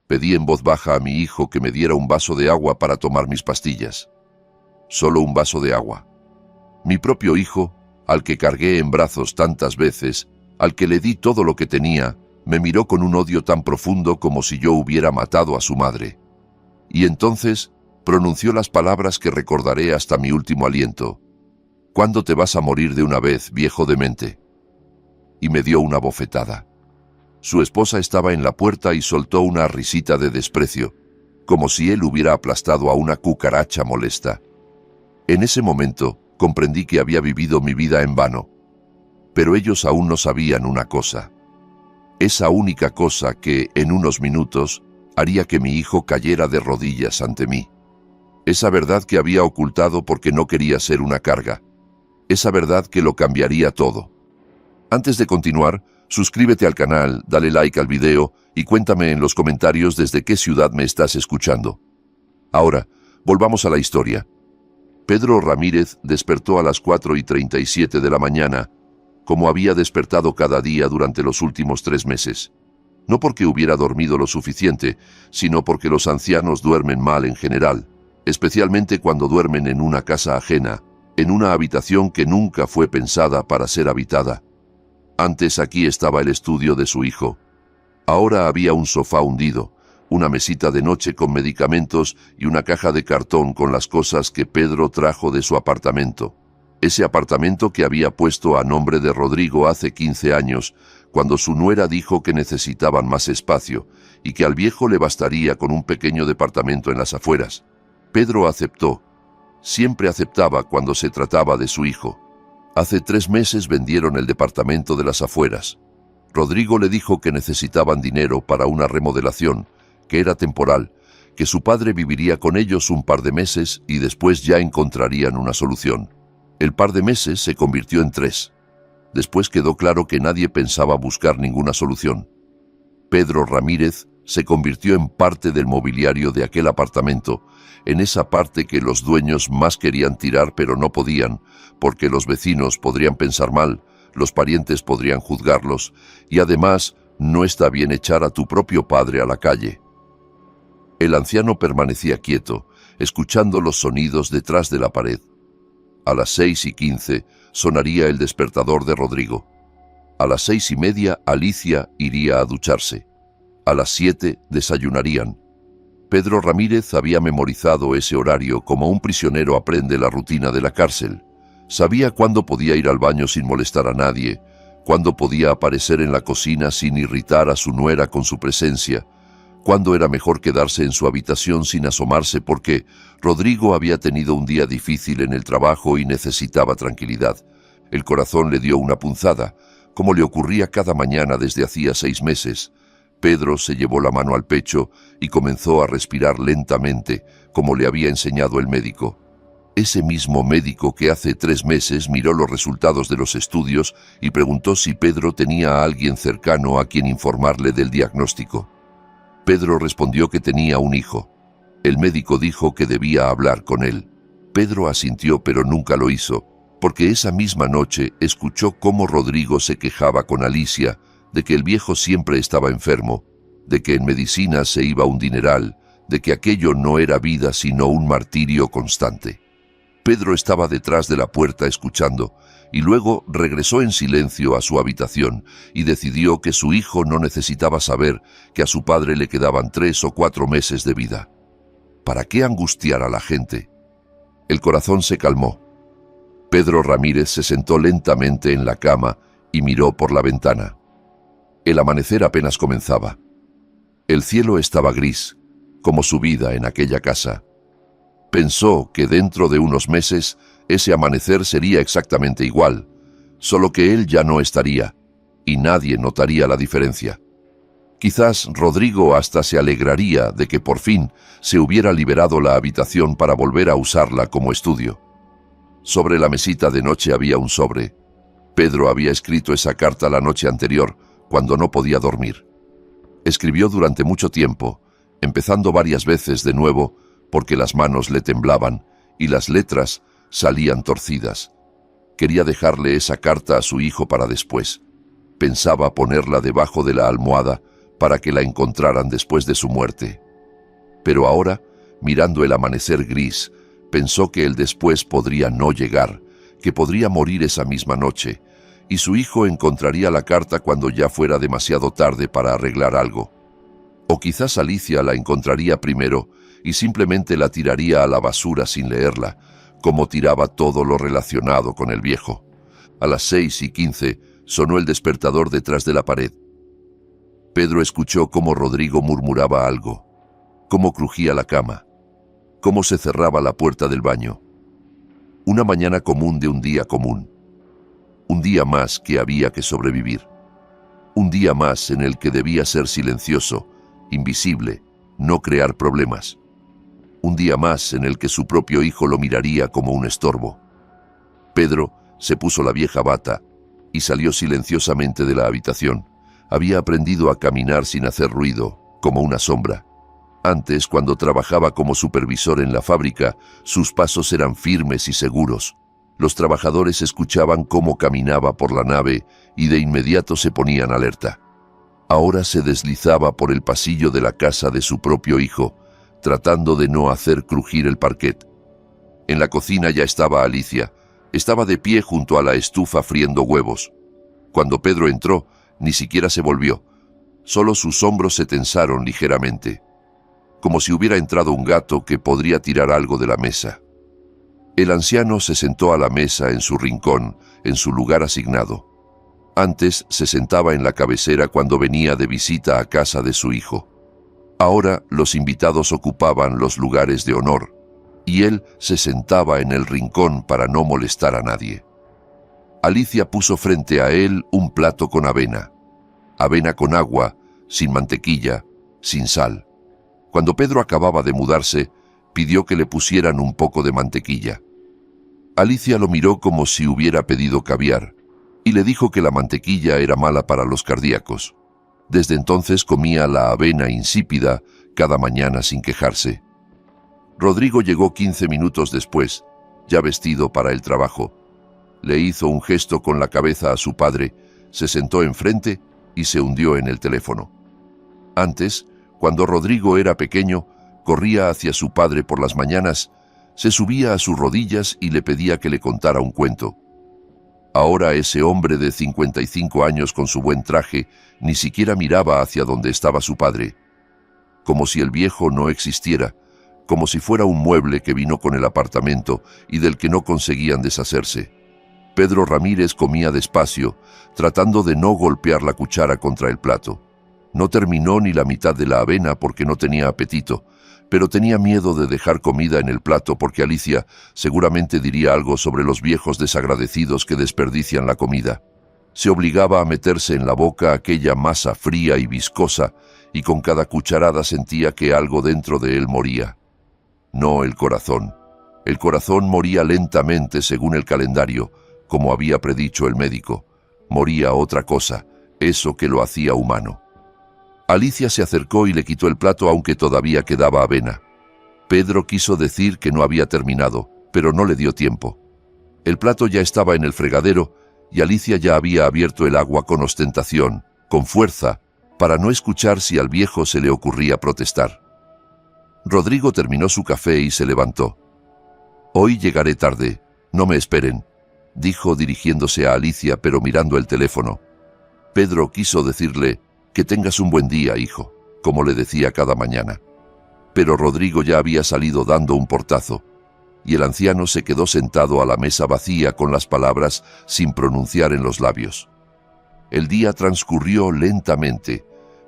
Pedí en voz baja a mi hijo que me diera un vaso de agua para tomar mis pastillas. Solo un vaso de agua. Mi propio hijo, al que cargué en brazos tantas veces, al que le di todo lo que tenía, me miró con un odio tan profundo como si yo hubiera matado a su madre. Y entonces pronunció las palabras que recordaré hasta mi último aliento. «¿Cuándo te vas a morir de una vez, viejo demente?» Y me dio una bofetada. Su esposa estaba en la puerta y soltó una risita de desprecio, como si él hubiera aplastado a una cucaracha molesta. En ese momento comprendí que había vivido mi vida en vano. Pero ellos aún no sabían una cosa. Esa única cosa que, en unos minutos, haría que mi hijo cayera de rodillas ante mí. Esa verdad que había ocultado porque no quería ser una carga. Esa verdad que lo cambiaría todo. Antes de continuar, suscríbete al canal, dale like al video y cuéntame en los comentarios desde qué ciudad me estás escuchando. Ahora, volvamos a la historia. Pedro Ramírez despertó a las 4:37 de la mañana, como había despertado cada día durante los últimos 3 meses. No porque hubiera dormido lo suficiente, sino porque los ancianos duermen mal en general, especialmente cuando duermen en una casa ajena, en una habitación que nunca fue pensada para ser habitada. Antes aquí estaba el estudio de su hijo. Ahora había un sofá hundido, una mesita de noche con medicamentos y una caja de cartón con las cosas que Pedro trajo de su apartamento. Ese apartamento que había puesto a nombre de Rodrigo hace 15 años, cuando su nuera dijo que necesitaban más espacio y que al viejo le bastaría con un pequeño departamento en las afueras. Pedro aceptó. Siempre aceptaba cuando se trataba de su hijo. Hace 3 meses vendieron el departamento de las afueras. Rodrigo le dijo que necesitaban dinero para una remodelación, que era temporal, que su padre viviría con ellos un par de meses y después ya encontrarían una solución. El par de meses se convirtió en 3. Después quedó claro que nadie pensaba buscar ninguna solución. Pedro Ramírez se convirtió en parte del mobiliario de aquel apartamento, en esa parte que los dueños más querían tirar pero no podían, porque los vecinos podrían pensar mal, los parientes podrían juzgarlos, y además no está bien echar a tu propio padre a la calle. El anciano permanecía quieto, escuchando los sonidos detrás de la pared. A las 6:15 sonaría el despertador de Rodrigo. A las 6:30 Alicia iría a ducharse. A las 7 desayunarían. Pedro Ramírez había memorizado ese horario como un prisionero aprende la rutina de la cárcel. Sabía cuándo podía ir al baño sin molestar a nadie, cuándo podía aparecer en la cocina sin irritar a su nuera con su presencia, cuándo era mejor quedarse en su habitación sin asomarse porque Rodrigo había tenido un día difícil en el trabajo y necesitaba tranquilidad. El corazón le dio una punzada, como le ocurría cada mañana desde hacía 6 meses. Pedro se llevó la mano al pecho y comenzó a respirar lentamente, como le había enseñado el médico. Ese mismo médico que hace 3 meses miró los resultados de los estudios y preguntó si Pedro tenía a alguien cercano a quien informarle del diagnóstico. Pedro respondió que tenía un hijo. El médico dijo que debía hablar con él. Pedro asintió pero nunca lo hizo, porque esa misma noche escuchó cómo Rodrigo se quejaba con Alicia, de que el viejo siempre estaba enfermo, de que en medicina se iba un dineral, de que aquello no era vida sino un martirio constante. Pedro estaba detrás de la puerta escuchando, y luego regresó en silencio a su habitación y decidió que su hijo no necesitaba saber que a su padre le quedaban 3 o 4 meses de vida. ¿Para qué angustiar a la gente? El corazón se calmó. Pedro Ramírez se sentó lentamente en la cama y miró por la ventana. El amanecer apenas comenzaba. El cielo estaba gris, como su vida en aquella casa. Pensó que dentro de unos meses ese amanecer sería exactamente igual, solo que él ya no estaría, y nadie notaría la diferencia. Quizás Rodrigo hasta se alegraría de que por fin se hubiera liberado la habitación para volver a usarla como estudio. Sobre la mesita de noche había un sobre. Pedro había escrito esa carta la noche anterior, cuando no podía dormir. Escribió durante mucho tiempo, empezando varias veces de nuevo, porque las manos le temblaban y las letras salían torcidas. Quería dejarle esa carta a su hijo para después. Pensaba ponerla debajo de la almohada para que la encontraran después de su muerte. Pero ahora, mirando el amanecer gris, pensó que el después podría no llegar, que podría morir esa misma noche, y su hijo encontraría la carta cuando ya fuera demasiado tarde para arreglar algo. O quizás Alicia la encontraría primero y simplemente la tiraría a la basura sin leerla, como tiraba todo lo relacionado con el viejo. A las 6:15 sonó el despertador detrás de la pared. Pedro escuchó cómo Rodrigo murmuraba algo, cómo crujía la cama, cómo se cerraba la puerta del baño. Una mañana común de un día común. Un día más que había que sobrevivir. Un día más en el que debía ser silencioso, invisible, no crear problemas. Un día más en el que su propio hijo lo miraría como un estorbo. Pedro se puso la vieja bata y salió silenciosamente de la habitación. Había aprendido a caminar sin hacer ruido, como una sombra. Antes, cuando trabajaba como supervisor en la fábrica, sus pasos eran firmes y seguros. Los trabajadores escuchaban cómo caminaba por la nave y de inmediato se ponían alerta. Ahora se deslizaba por el pasillo de la casa de su propio hijo, tratando de no hacer crujir el parquet. En la cocina ya estaba Alicia. Estaba de pie junto a la estufa friendo huevos. Cuando Pedro entró, ni siquiera se volvió. Solo sus hombros se tensaron ligeramente, como si hubiera entrado un gato que podría tirar algo de la mesa. El anciano se sentó a la mesa en su rincón, en su lugar asignado. Antes se sentaba en la cabecera cuando venía de visita a casa de su hijo. Ahora los invitados ocupaban los lugares de honor, y él se sentaba en el rincón para no molestar a nadie. Alicia puso frente a él un plato con avena. Avena con agua, sin mantequilla, sin sal. Cuando Pedro acababa de mudarse, pidió que le pusieran un poco de mantequilla. Alicia lo miró como si hubiera pedido caviar, y le dijo que la mantequilla era mala para los cardíacos. Desde entonces comía la avena insípida cada mañana sin quejarse. Rodrigo llegó 15 minutos después, ya vestido para el trabajo. Le hizo un gesto con la cabeza a su padre, se sentó enfrente y se hundió en el teléfono. Antes, cuando Rodrigo era pequeño, corría hacia su padre por las mañanas, se subía a sus rodillas y le pedía que le contara un cuento. Ahora ese hombre de 55 años con su buen traje ni siquiera miraba hacia donde estaba su padre. Como si el viejo no existiera, como si fuera un mueble que vino con el apartamento y del que no conseguían deshacerse. Pedro Ramírez comía despacio, tratando de no golpear la cuchara contra el plato. No terminó ni la mitad de la avena porque no tenía apetito, pero tenía miedo de dejar comida en el plato porque Alicia seguramente diría algo sobre los viejos desagradecidos que desperdician la comida. Se obligaba a meterse en la boca aquella masa fría y viscosa, y con cada cucharada sentía que algo dentro de él moría. No el corazón. El corazón moría lentamente según el calendario, como había predicho el médico. Moría otra cosa, eso que lo hacía humano. Alicia se acercó y le quitó el plato aunque todavía quedaba avena. Pedro quiso decir que no había terminado, pero no le dio tiempo. El plato ya estaba en el fregadero y Alicia ya había abierto el agua con ostentación, con fuerza, para no escuchar si al viejo se le ocurría protestar. Rodrigo terminó su café y se levantó. «Hoy llegaré tarde, no me esperen», dijo dirigiéndose a Alicia pero mirando el teléfono. Pedro quiso decirle «Que tengas un buen día, hijo», como le decía cada mañana. Pero Rodrigo ya había salido dando un portazo, y el anciano se quedó sentado a la mesa vacía con las palabras sin pronunciar en los labios. El día transcurrió lentamente,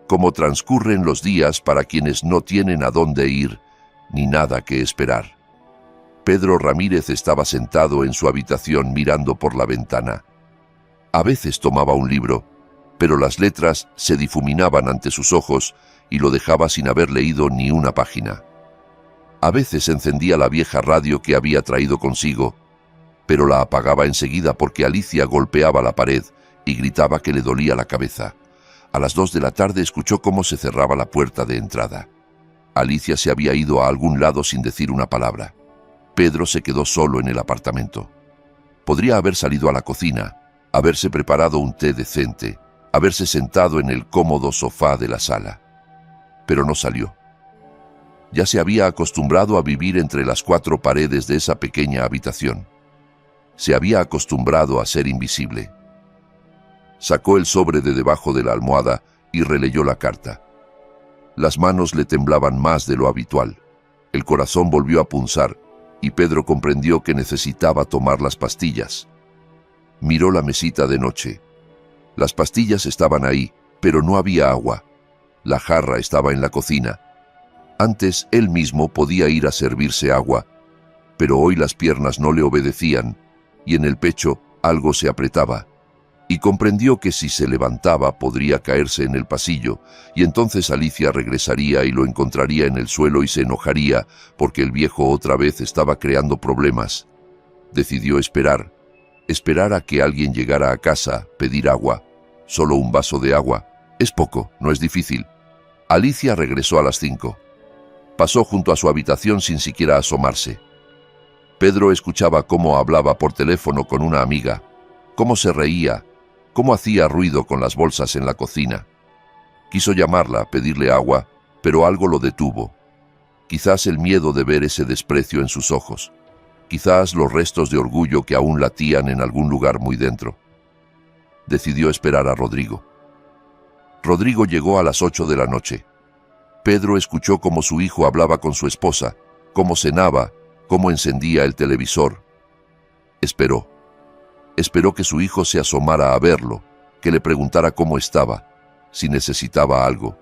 como transcurren los días para quienes no tienen a dónde ir ni nada que esperar. Pedro Ramírez estaba sentado en su habitación mirando por la ventana. A veces tomaba un libro, pero las letras se difuminaban ante sus ojos y lo dejaba sin haber leído ni una página. A veces encendía la vieja radio que había traído consigo, pero la apagaba enseguida porque Alicia golpeaba la pared y gritaba que le dolía la cabeza. A las 2 de la tarde escuchó cómo se cerraba la puerta de entrada. Alicia se había ido a algún lado sin decir una palabra. Pedro se quedó solo en el apartamento. Podría haber salido a la cocina, haberse preparado un té decente, haberse sentado en el cómodo sofá de la sala. Pero no salió. Ya se había acostumbrado a vivir entre las cuatro paredes de esa pequeña habitación. Se había acostumbrado a ser invisible. Sacó el sobre de debajo de la almohada y releyó la carta. Las manos le temblaban más de lo habitual. El corazón volvió a punzar y Pedro comprendió que necesitaba tomar las pastillas. Miró la mesita de noche. Las pastillas estaban ahí, pero no había agua. La jarra estaba en la cocina. Antes él mismo podía ir a servirse agua, pero hoy las piernas no le obedecían y en el pecho algo se apretaba. Y comprendió que si se levantaba podría caerse en el pasillo, y entonces Alicia regresaría y lo encontraría en el suelo y se enojaría porque el viejo otra vez estaba creando problemas. Decidió esperar a que alguien llegara a casa, pedir agua. Solo un vaso de agua. Es poco, no es difícil. Alicia regresó a las 5. Pasó junto a su habitación sin siquiera asomarse. Pedro escuchaba cómo hablaba por teléfono con una amiga, cómo se reía, cómo hacía ruido con las bolsas en la cocina. Quiso llamarla, pedirle agua, pero algo lo detuvo. Quizás el miedo de ver ese desprecio en sus ojos. Quizás los restos de orgullo que aún latían en algún lugar muy dentro. Decidió esperar a Rodrigo. Rodrigo llegó a las 8 de la noche. Pedro escuchó cómo su hijo hablaba con su esposa, cómo cenaba, cómo encendía el televisor. Esperó. Esperó que su hijo se asomara a verlo, que le preguntara cómo estaba, si necesitaba algo.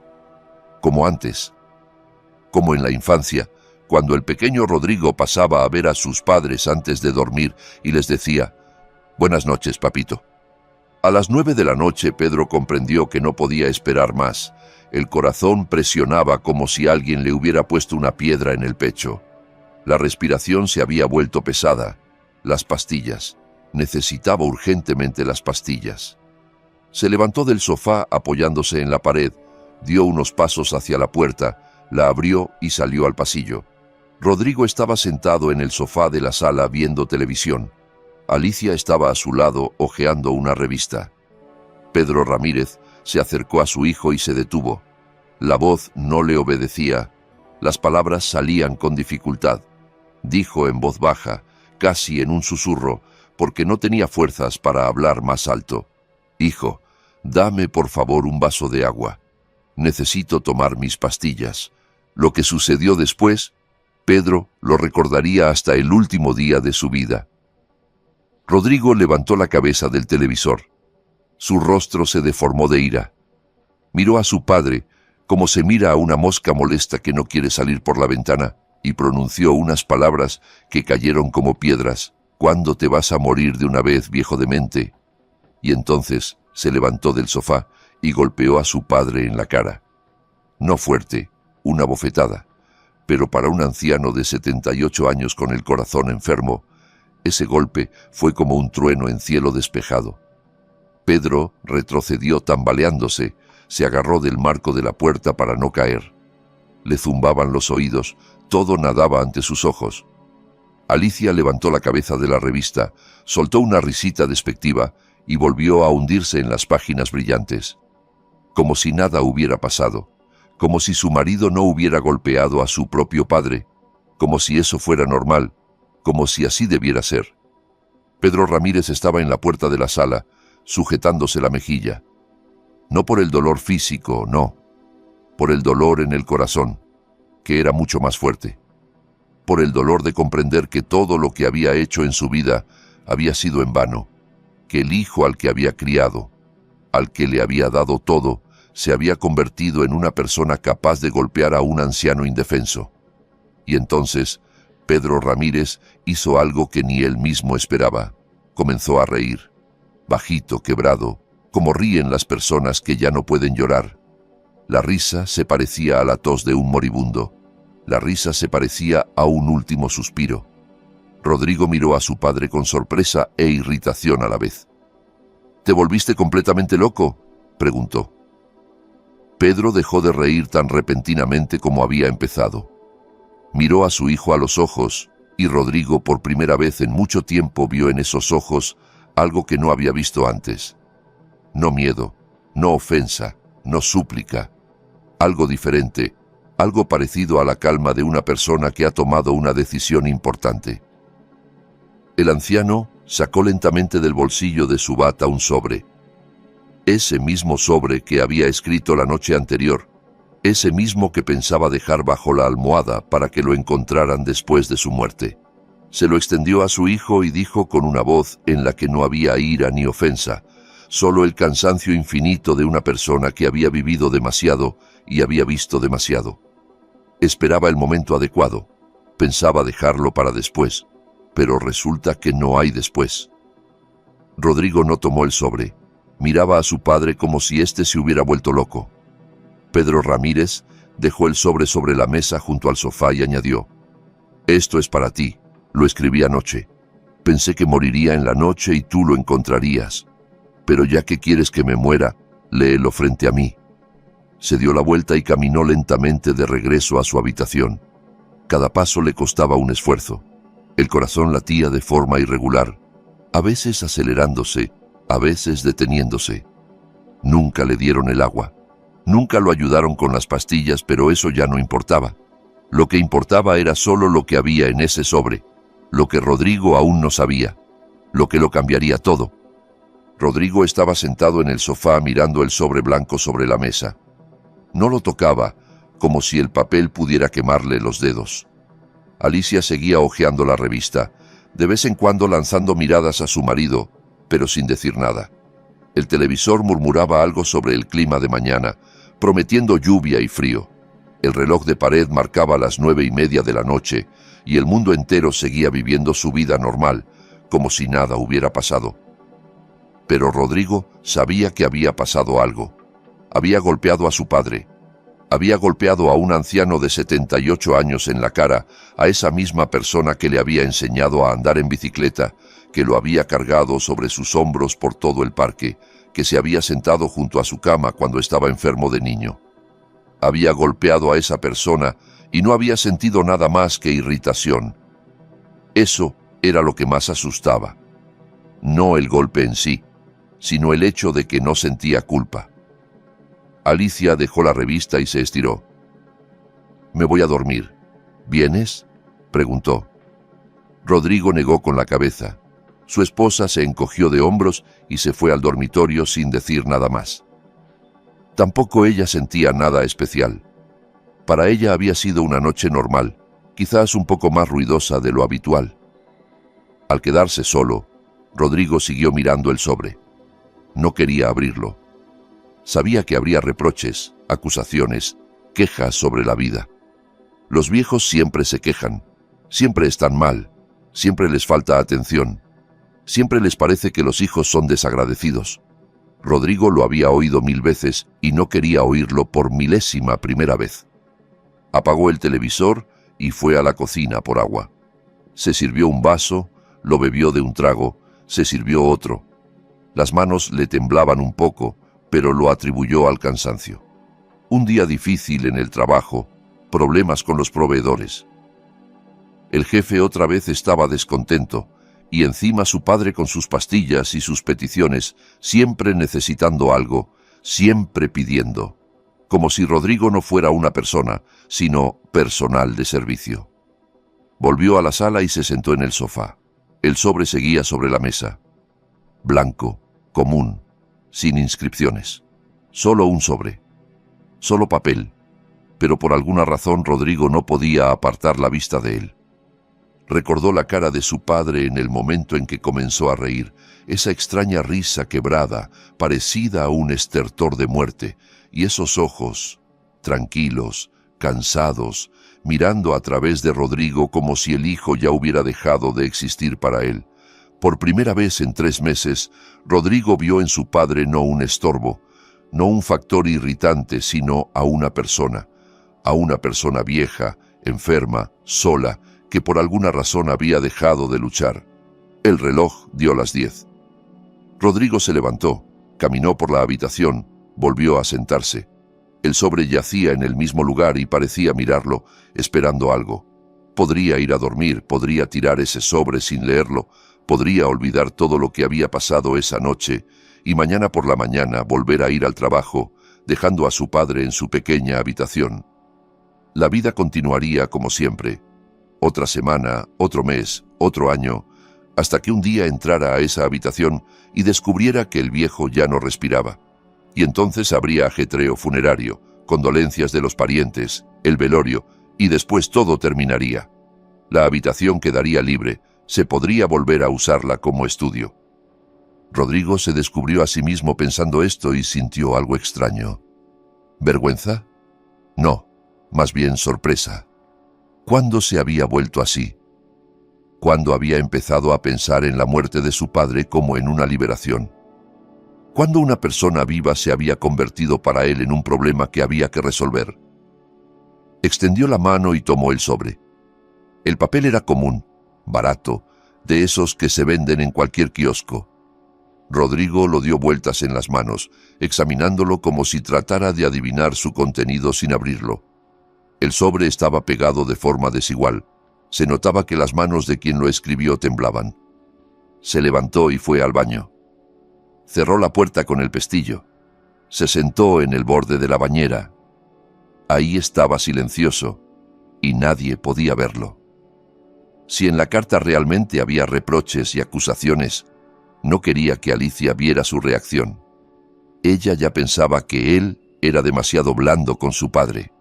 Como antes. Como en la infancia, cuando el pequeño Rodrigo pasaba a ver a sus padres antes de dormir y les decía: «Buenas noches, papito». A las 9 de la noche Pedro comprendió que no podía esperar más. El corazón presionaba como si alguien le hubiera puesto una piedra en el pecho. La respiración se había vuelto pesada. Las pastillas. Necesitaba urgentemente las pastillas. Se levantó del sofá apoyándose en la pared, dio unos pasos hacia la puerta, la abrió y salió al pasillo. Rodrigo estaba sentado en el sofá de la sala viendo televisión. Alicia estaba a su lado hojeando una revista. Pedro Ramírez se acercó a su hijo y se detuvo. La voz no le obedecía. Las palabras salían con dificultad. Dijo en voz baja, casi en un susurro, porque no tenía fuerzas para hablar más alto: «Hijo, dame por favor un vaso de agua. Necesito tomar mis pastillas». Lo que sucedió después, Pedro lo recordaría hasta el último día de su vida. Rodrigo levantó la cabeza del televisor. Su rostro se deformó de ira. Miró a su padre, como se mira a una mosca molesta que no quiere salir por la ventana, y pronunció unas palabras que cayeron como piedras: «¿Cuándo te vas a morir de una vez, viejo demente?». Y entonces se levantó del sofá y golpeó a su padre en la cara. No fuerte, una bofetada, pero para un anciano de 78 años con el corazón enfermo, ese golpe fue como un trueno en cielo despejado. Pedro retrocedió tambaleándose, se agarró del marco de la puerta para no caer. Le zumbaban los oídos, todo nadaba ante sus ojos. Alicia levantó la cabeza de la revista, soltó una risita despectiva y volvió a hundirse en las páginas brillantes. Como si nada hubiera pasado, como si su marido no hubiera golpeado a su propio padre, como si eso fuera normal, como si así debiera ser. Pedro Ramírez estaba en la puerta de la sala, sujetándose la mejilla. No por el dolor físico, no, por el dolor en el corazón, que era mucho más fuerte. Por el dolor de comprender que todo lo que había hecho en su vida había sido en vano, que el hijo al que había criado, al que le había dado todo, se había convertido en una persona capaz de golpear a un anciano indefenso. Y entonces Pedro Ramírez hizo algo que ni él mismo esperaba. Comenzó a reír, bajito, quebrado, como ríen las personas que ya no pueden llorar. La risa se parecía a la tos de un moribundo. La risa se parecía a un último suspiro. Rodrigo miró a su padre con sorpresa e irritación a la vez. «¿Te volviste completamente loco?», preguntó. Pedro dejó de reír tan repentinamente como había empezado. Miró a su hijo a los ojos, y Rodrigo por primera vez en mucho tiempo vio en esos ojos algo que no había visto antes. No miedo, No ofensa, no súplica. Algo diferente, algo parecido a la calma de una persona que ha tomado una decisión importante. El anciano sacó lentamente del bolsillo de su bata un sobre. Ese mismo sobre que había escrito la noche anterior, ese mismo que pensaba dejar bajo la almohada para que lo encontraran después de su muerte. Se lo extendió a su hijo y dijo con una voz en la que no había ira ni ofensa, solo el cansancio infinito de una persona que había vivido demasiado y había visto demasiado. Esperaba el momento adecuado, pensaba dejarlo para después, pero resulta que no hay después. Rodrigo no tomó el sobre, miraba a su padre como si éste se hubiera vuelto loco. Pedro Ramírez dejó el sobre la mesa junto al sofá y añadió: «Esto es para ti, lo escribí anoche. Pensé que moriría en la noche y tú lo encontrarías. Pero ya que quieres que me muera, léelo frente a mí». Se dio la vuelta y caminó lentamente de regreso a su habitación. Cada paso le costaba un esfuerzo. El corazón latía de forma irregular, a veces acelerándose, a veces deteniéndose. Nunca le dieron el agua. Nunca lo ayudaron con las pastillas, pero eso ya no importaba. Lo que importaba era solo lo que había en ese sobre, lo que Rodrigo aún no sabía, lo que lo cambiaría todo. Rodrigo estaba sentado en el sofá mirando el sobre blanco sobre la mesa. No lo tocaba, como si el papel pudiera quemarle los dedos. Alicia seguía hojeando la revista, de vez en cuando lanzando miradas a su marido, pero sin decir nada. El televisor murmuraba algo sobre el clima de mañana, prometiendo lluvia y frío. El reloj de pared marcaba las 9:30 de la noche y el mundo entero seguía viviendo su vida normal, como si nada hubiera pasado. Pero Rodrigo sabía que había pasado algo. Había golpeado a su padre. Había golpeado a un anciano de 78 años en la cara, a esa misma persona que le había enseñado a andar en bicicleta, que lo había cargado sobre sus hombros por todo el parque, que se había sentado junto a su cama cuando estaba enfermo de niño. Había golpeado a esa persona y no había sentido nada más que irritación. Eso era lo que más asustaba. No el golpe en sí, sino el hecho de que no sentía culpa. Alicia dejó la revista y se estiró. «Me voy a dormir. ¿Vienes?», preguntó. Rodrigo negó con la cabeza. Su esposa se encogió de hombros y se fue al dormitorio sin decir nada más. Tampoco ella sentía nada especial. Para ella había sido una noche normal, quizás un poco más ruidosa de lo habitual. Al quedarse solo, Rodrigo siguió mirando el sobre. No quería abrirlo. Sabía que habría reproches, acusaciones, quejas sobre la vida. Los viejos siempre se quejan, siempre están mal, siempre les falta atención, siempre les parece que los hijos son desagradecidos. Rodrigo lo había oído 1000 veces y no quería oírlo por 1000ª vez. Apagó el televisor y fue a la cocina por agua. Se sirvió un vaso, lo bebió de un trago, se sirvió otro. Las manos le temblaban un poco, pero lo atribuyó al cansancio. Un día difícil en el trabajo, problemas con los proveedores. El jefe otra vez estaba descontento, y encima su padre con sus pastillas y sus peticiones, siempre necesitando algo, siempre pidiendo, como si Rodrigo no fuera una persona, sino personal de servicio. Volvió a la sala y se sentó en el sofá. El sobre seguía sobre la mesa. Blanco, común, sin inscripciones. Solo un sobre. Solo papel. Pero por alguna razón Rodrigo no podía apartar la vista de él. Recordó la cara de su padre en el momento en que comenzó a reír, esa extraña risa quebrada, parecida a un estertor de muerte, y esos ojos, tranquilos, cansados, mirando a través de Rodrigo como si el hijo ya hubiera dejado de existir para él. Por primera vez en 3 meses, Rodrigo vio en su padre no un estorbo, no un factor irritante, sino a una persona vieja, enferma, sola, que por alguna razón había dejado de luchar. El reloj dio las 10. Rodrigo se levantó, caminó por la habitación, volvió a sentarse. El sobre yacía en el mismo lugar y parecía mirarlo, esperando algo. Podría ir a dormir, podría tirar ese sobre sin leerlo, podría olvidar todo lo que había pasado esa noche y mañana por la mañana volver a ir al trabajo, dejando a su padre en su pequeña habitación. La vida continuaría como siempre. Otra semana, otro mes, otro año, hasta que un día entrara a esa habitación y descubriera que el viejo ya no respiraba. Y entonces habría ajetreo funerario, condolencias de los parientes, el velorio, y después todo terminaría. La habitación quedaría libre, se podría volver a usarla como estudio. Rodrigo se descubrió a sí mismo pensando esto y sintió algo extraño. ¿Vergüenza? No, más bien sorpresa. ¿Cuándo se había vuelto así? ¿Cuándo había empezado a pensar en la muerte de su padre como en una liberación? ¿Cuándo una persona viva se había convertido para él en un problema que había que resolver? Extendió la mano y tomó el sobre. El papel era común, barato, de esos que se venden en cualquier kiosco. Rodrigo lo dio vueltas en las manos, examinándolo como si tratara de adivinar su contenido sin abrirlo. El sobre estaba pegado de forma desigual. Se notaba que las manos de quien lo escribió temblaban. Se levantó y fue al baño. Cerró la puerta con el pestillo. Se sentó en el borde de la bañera. Ahí estaba silencioso, y nadie podía verlo. Si en la carta realmente había reproches y acusaciones, no quería que Alicia viera su reacción. Ella ya pensaba que él era demasiado blando con su padre.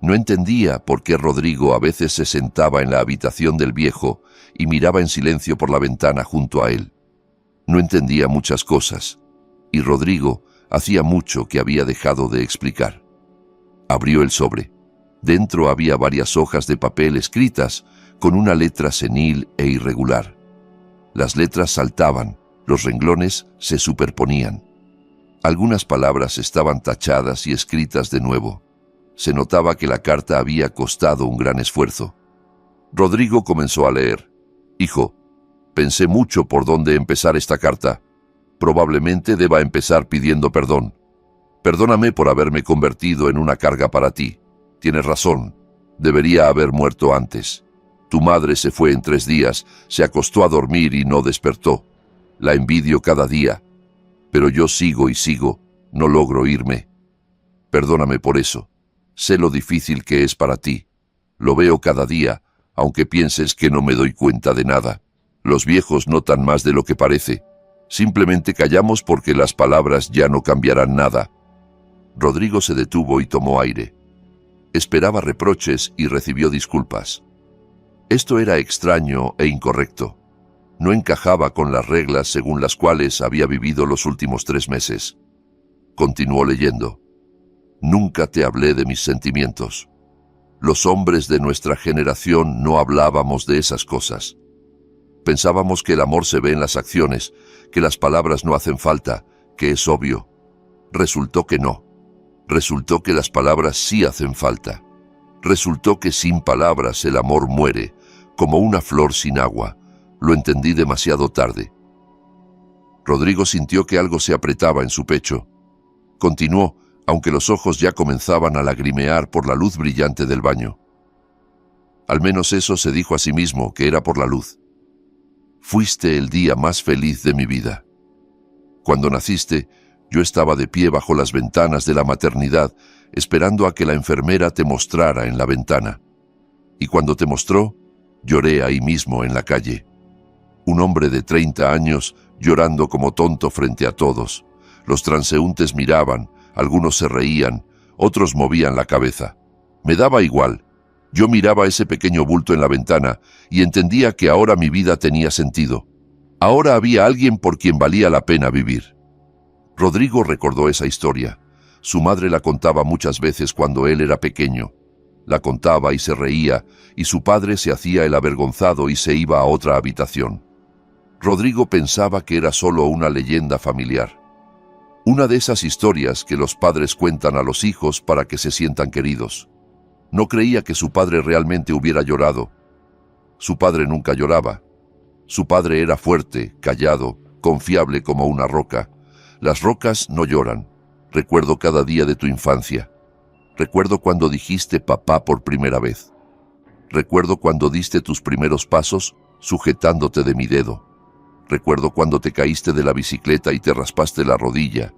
No entendía por qué Rodrigo a veces se sentaba en la habitación del viejo y miraba en silencio por la ventana junto a él. No entendía muchas cosas, y Rodrigo hacía mucho que había dejado de explicar. Abrió el sobre. Dentro había varias hojas de papel escritas con una letra senil e irregular. Las letras saltaban, los renglones se superponían. Algunas palabras estaban tachadas y escritas de nuevo. Se notaba que la carta había costado un gran esfuerzo. Rodrigo comenzó a leer. «Hijo, pensé mucho por dónde empezar esta carta. Probablemente deba empezar pidiendo perdón. Perdóname por haberme convertido en una carga para ti. Tienes razón. Debería haber muerto antes. Tu madre se fue en 3 días, se acostó a dormir y no despertó. La envidio cada día. Pero yo sigo y sigo. No logro irme. Perdóname por eso. Sé lo difícil que es para ti. Lo veo cada día, aunque pienses que no me doy cuenta de nada. Los viejos notan más de lo que parece. Simplemente callamos porque las palabras ya no cambiarán nada». Rodrigo se detuvo y tomó aire. Esperaba reproches y recibió disculpas. Esto era extraño e incorrecto. No encajaba con las reglas según las cuales había vivido los últimos 3 meses. Continuó leyendo. «Nunca te hablé de mis sentimientos. Los hombres de nuestra generación no hablábamos de esas cosas. Pensábamos que el amor se ve en las acciones, que las palabras no hacen falta, que es obvio. Resultó que no. Resultó que las palabras sí hacen falta. Resultó que sin palabras el amor muere, como una flor sin agua. Lo entendí demasiado tarde». Rodrigo sintió que algo se apretaba en su pecho. Continuó, aunque los ojos ya comenzaban a lagrimear por la luz brillante del baño. Al menos eso se dijo a sí mismo, que era por la luz. «Fuiste el día más feliz de mi vida. Cuando naciste, yo estaba de pie bajo las ventanas de la maternidad, esperando a que la enfermera te mostrara en la ventana. Y cuando te mostró, lloré ahí mismo en la calle. Un hombre de 30 años llorando como tonto frente a todos. Los transeúntes miraban, algunos se reían, otros movían la cabeza. Me daba igual. Yo miraba ese pequeño bulto en la ventana y entendía que ahora mi vida tenía sentido. Ahora había alguien por quien valía la pena vivir». Rodrigo recordó esa historia. Su madre la contaba muchas veces cuando él era pequeño. La contaba y se reía, y su padre se hacía el avergonzado y se iba a otra habitación. Rodrigo pensaba que era solo una leyenda familiar. Una de esas historias que los padres cuentan a los hijos para que se sientan queridos. No creía que su padre realmente hubiera llorado. Su padre nunca lloraba. Su padre era fuerte, callado, confiable como una roca. Las rocas no lloran. Recuerdo cada día de tu infancia. Recuerdo cuando dijiste papá por primera vez. Recuerdo cuando diste tus primeros pasos sujetándote de mi dedo. Recuerdo cuando te caíste de la bicicleta y te raspaste la rodilla,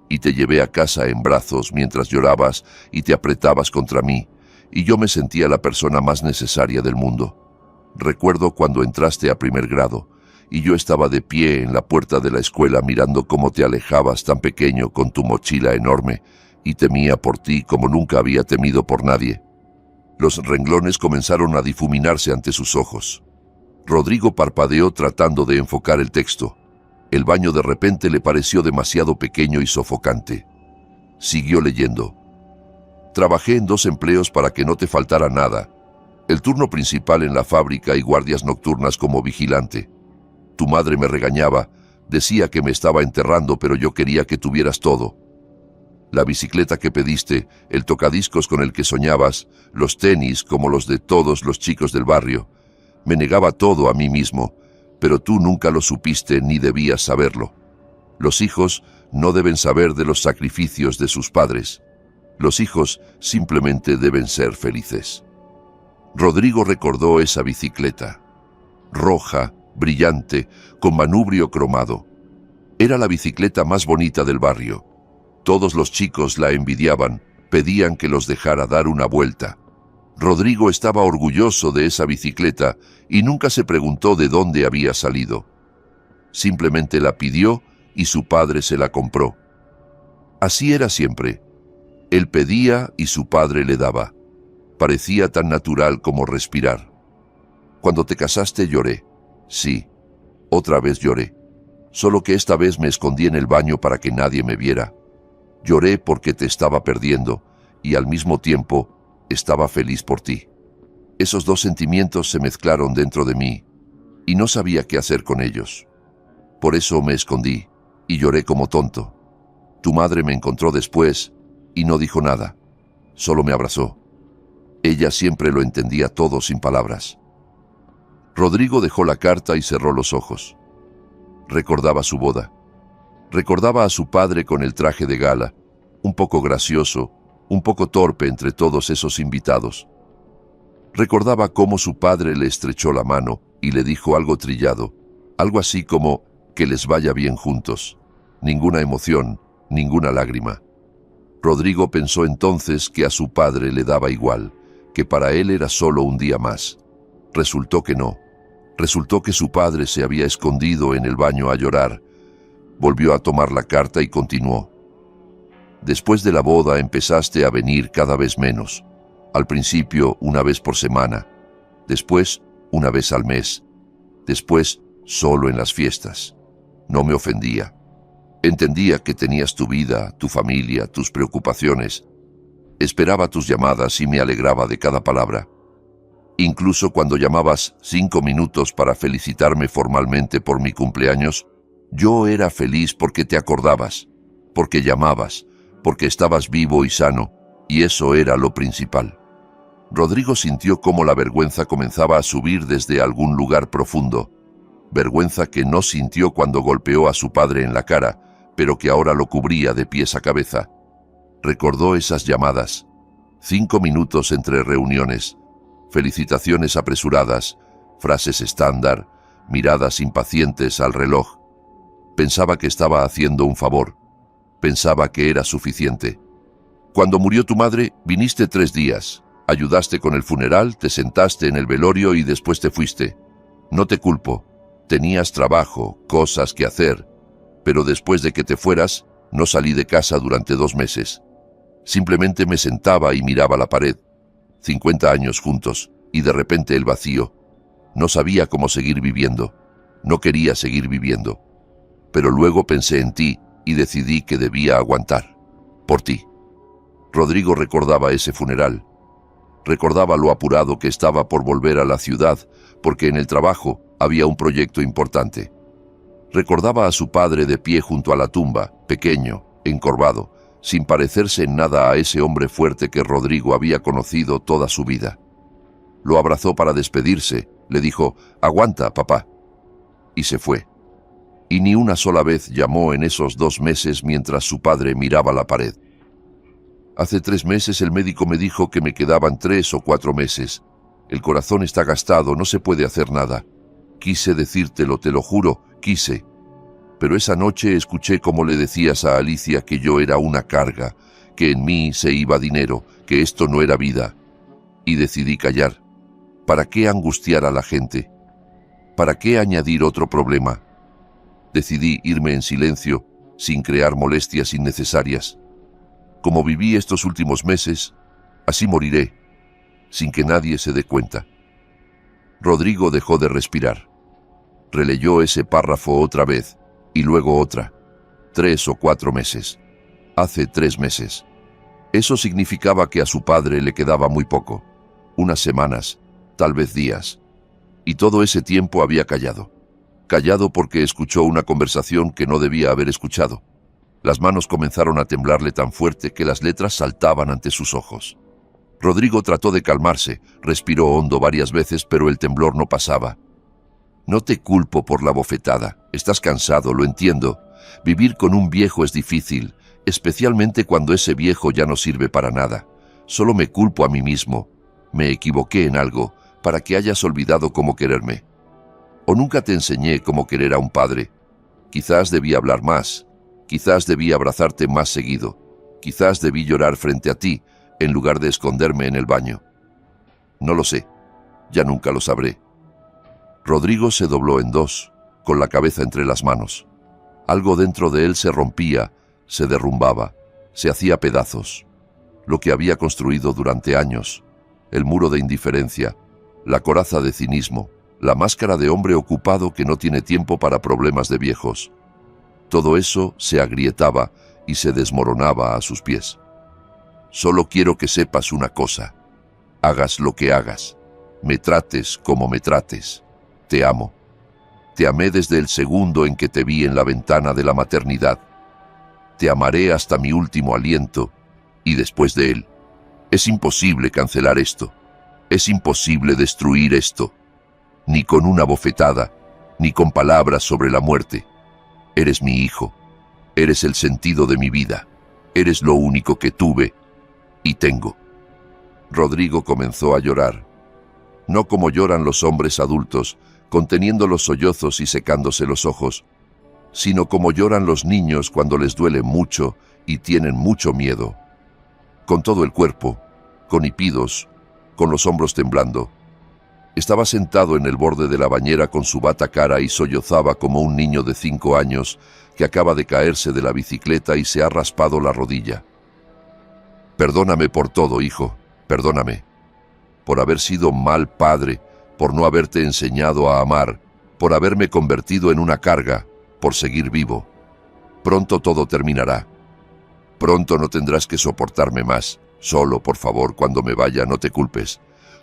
y te llevé a casa en brazos mientras llorabas y te apretabas contra mí, y yo me sentía la persona más necesaria del mundo. Recuerdo cuando entraste a primer grado, y yo estaba de pie en la puerta de la escuela mirando cómo te alejabas tan pequeño con tu mochila enorme, y temía por ti como nunca había temido por nadie. Los renglones comenzaron a difuminarse ante sus ojos. Rodrigo parpadeó tratando de enfocar el texto. El baño de repente le pareció demasiado pequeño y sofocante. Siguió leyendo. Trabajé en 2 empleos para que no te faltara nada. El turno principal en la fábrica y guardias nocturnas como vigilante. Tu madre me regañaba, decía que me estaba enterrando, pero yo quería que tuvieras todo. La bicicleta que pediste, el tocadiscos con el que soñabas, los tenis como los de todos los chicos del barrio. Me negaba todo a mí mismo, pero tú nunca lo supiste ni debías saberlo. Los hijos no deben saber de los sacrificios de sus padres. Los hijos simplemente deben ser felices. Rodrigo recordó esa bicicleta. Roja, brillante, con manubrio cromado. Era la bicicleta más bonita del barrio. Todos los chicos la envidiaban, pedían que los dejara dar una vuelta. Rodrigo estaba orgulloso de esa bicicleta y nunca se preguntó de dónde había salido. Simplemente la pidió y su padre se la compró. Así era siempre. Él pedía y su padre le daba. Parecía tan natural como respirar. Cuando te casaste lloré. Sí, otra vez lloré. Solo que esta vez me escondí en el baño para que nadie me viera. Lloré porque te estaba perdiendo y al mismo tiempo estaba feliz por ti. Esos 2 sentimientos se mezclaron dentro de mí y no sabía qué hacer con ellos. Por eso me escondí y lloré como tonto. Tu madre me encontró después y no dijo nada, solo me abrazó. Ella siempre lo entendía todo sin palabras. Rodrigo dejó la carta y cerró los ojos. Recordaba su boda. Recordaba a su padre con el traje de gala, un poco gracioso, un poco torpe entre todos esos invitados. Recordaba cómo su padre le estrechó la mano y le dijo algo trillado, algo así como que les vaya bien juntos. Ninguna emoción, ninguna lágrima. Rodrigo pensó entonces que a su padre le daba igual, que para él era solo un día más. Resultó que no. Resultó que su padre se había escondido en el baño a llorar. Volvió a tomar la carta y continuó. Después de la boda empezaste a venir cada vez menos. Al principio 1 vez por semana. Después 1 vez al mes. Después solo en las fiestas. No me ofendía. Entendía que tenías tu vida, tu familia, tus preocupaciones. Esperaba tus llamadas y me alegraba de cada palabra. Incluso cuando llamabas 5 minutos para felicitarme formalmente por mi cumpleaños, yo era feliz porque te acordabas, porque llamabas, porque estabas vivo y sano, y eso era lo principal. Rodrigo sintió cómo la vergüenza comenzaba a subir desde algún lugar profundo, vergüenza que no sintió cuando golpeó a su padre en la cara, pero que ahora lo cubría de pies a cabeza. Recordó esas llamadas, 5 minutos entre reuniones, felicitaciones apresuradas, frases estándar, miradas impacientes al reloj. Pensaba que estaba haciendo un favor. Pensaba que era suficiente. Cuando murió tu madre, viniste 3 días. Ayudaste con el funeral, te sentaste en el velorio y después te fuiste. No te culpo. Tenías trabajo, cosas que hacer. Pero después de que te fueras, no salí de casa durante 2 meses. Simplemente me sentaba y miraba la pared. 50 años juntos, y de repente el vacío. No sabía cómo seguir viviendo. No quería seguir viviendo. Pero luego pensé en ti y decidí que debía aguantar. Por ti. Rodrigo recordaba ese funeral. Recordaba lo apurado que estaba por volver a la ciudad, porque en el trabajo había un proyecto importante. Recordaba a su padre de pie junto a la tumba, pequeño, encorvado, sin parecerse en nada a ese hombre fuerte que Rodrigo había conocido toda su vida. Lo abrazó para despedirse, le dijo, «Aguanta, papá», y se fue. Y ni una sola vez llamó en esos 2 meses mientras su padre miraba la pared. Hace 3 meses el médico me dijo que me quedaban 3 o 4 meses. El corazón está gastado, no se puede hacer nada. Quise decírtelo, te lo juro, Quise, pero esa noche escuché cómo le decías a Alicia que yo era una carga, que en mí se iba dinero, que esto no era vida. Y decidí callar. ¿Para qué angustiar a la gente? ¿Para qué añadir otro problema? Decidí irme en silencio, sin crear molestias innecesarias. Como viví estos últimos meses, así moriré, sin que nadie se dé cuenta. Rodrigo dejó de respirar. Releyó ese párrafo otra vez, y luego otra. 3 o 4 meses. Hace 3 meses. Eso significaba que a su padre le quedaba muy poco. Unas semanas, tal vez días. Y todo ese tiempo había callado. Callado porque escuchó una conversación que no debía haber escuchado. Las manos comenzaron a temblarle tan fuerte que las letras saltaban ante sus ojos. Rodrigo trató de calmarse, respiró hondo varias veces, pero el temblor no pasaba. No te culpo por la bofetada. Estás cansado, lo entiendo. Vivir con un viejo es difícil, especialmente cuando ese viejo ya no sirve para nada. Solo me culpo a mí mismo. Me equivoqué en algo, para que hayas olvidado cómo quererme. O nunca te enseñé cómo querer a un padre. Quizás debí hablar más. Quizás debí abrazarte más seguido. Quizás debí llorar frente a ti, en lugar de esconderme en el baño. No lo sé. Ya nunca lo sabré. Rodrigo se dobló en dos, con la cabeza entre las manos. Algo dentro de él se rompía, se derrumbaba, se hacía pedazos. Lo que había construido durante años, el muro de indiferencia, la coraza de cinismo, la máscara de hombre ocupado que no tiene tiempo para problemas de viejos. Todo eso se agrietaba y se desmoronaba a sus pies. Solo quiero que sepas una cosa. Hagas lo que hagas. Me trates como me trates. Te amo. Te amé desde el segundo en que te vi en la ventana de la maternidad. Te amaré hasta mi último aliento y después de él. Es imposible cancelar esto. Es imposible destruir esto. Ni con una bofetada, ni con palabras sobre la muerte. Eres mi hijo. Eres el sentido de mi vida. Eres lo único que tuve y tengo. Rodrigo comenzó a llorar. No como lloran los hombres adultos, conteniendo los sollozos y secándose los ojos, sino como lloran los niños cuando les duele mucho y tienen mucho miedo. Con todo el cuerpo, con hipidos, con los hombros temblando. Estaba sentado en el borde de la bañera con su bata cara y sollozaba como un niño de 5 años que acaba de caerse de la bicicleta y se ha raspado la rodilla. Perdóname por todo, hijo, perdóname. Por haber sido mal padre, por no haberte enseñado a amar, por haberme convertido en una carga, por seguir vivo. Pronto todo terminará. Pronto no tendrás que soportarme más. Solo, por favor, cuando me vaya, no te culpes.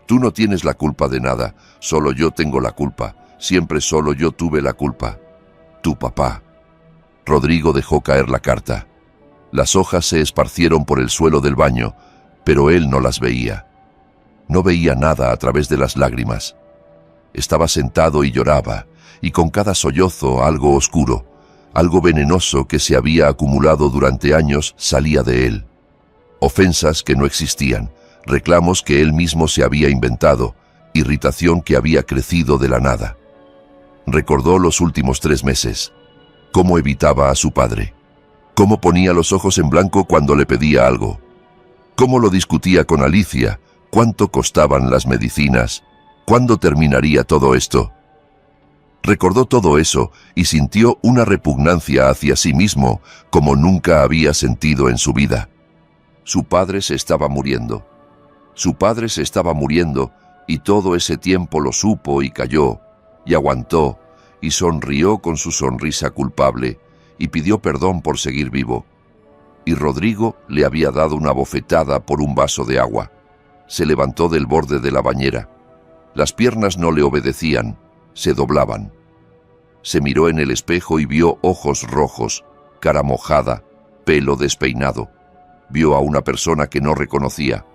Tú no tienes la culpa de nada, solo yo tengo la culpa. Siempre solo yo tuve la culpa. Tu papá. Rodrigo dejó caer la carta. Las hojas se esparcieron por el suelo del baño, pero él no las veía. No veía nada a través de las lágrimas. Estaba sentado y lloraba, y con cada sollozo algo oscuro, algo venenoso que se había acumulado durante años salía de él. Ofensas que no existían, reclamos que él mismo se había inventado, irritación que había crecido de la nada. Recordó los últimos 3 meses, cómo evitaba a su padre, cómo ponía los ojos en blanco cuando le pedía algo, cómo lo discutía con Alicia, cuánto costaban las medicinas, cuándo terminaría todo esto. Recordó todo eso y sintió una repugnancia hacia sí mismo como nunca había sentido en su vida. Su padre se estaba muriendo. Su padre se estaba muriendo y todo ese tiempo lo supo y calló, y aguantó, y sonrió con su sonrisa culpable, y pidió perdón por seguir vivo. Y Rodrigo le había dado una bofetada por un vaso de agua. Se levantó del borde de la bañera. Las piernas no le obedecían, se doblaban. Se miró en el espejo y vio ojos rojos, cara mojada, pelo despeinado. Vio a una persona que no reconocía.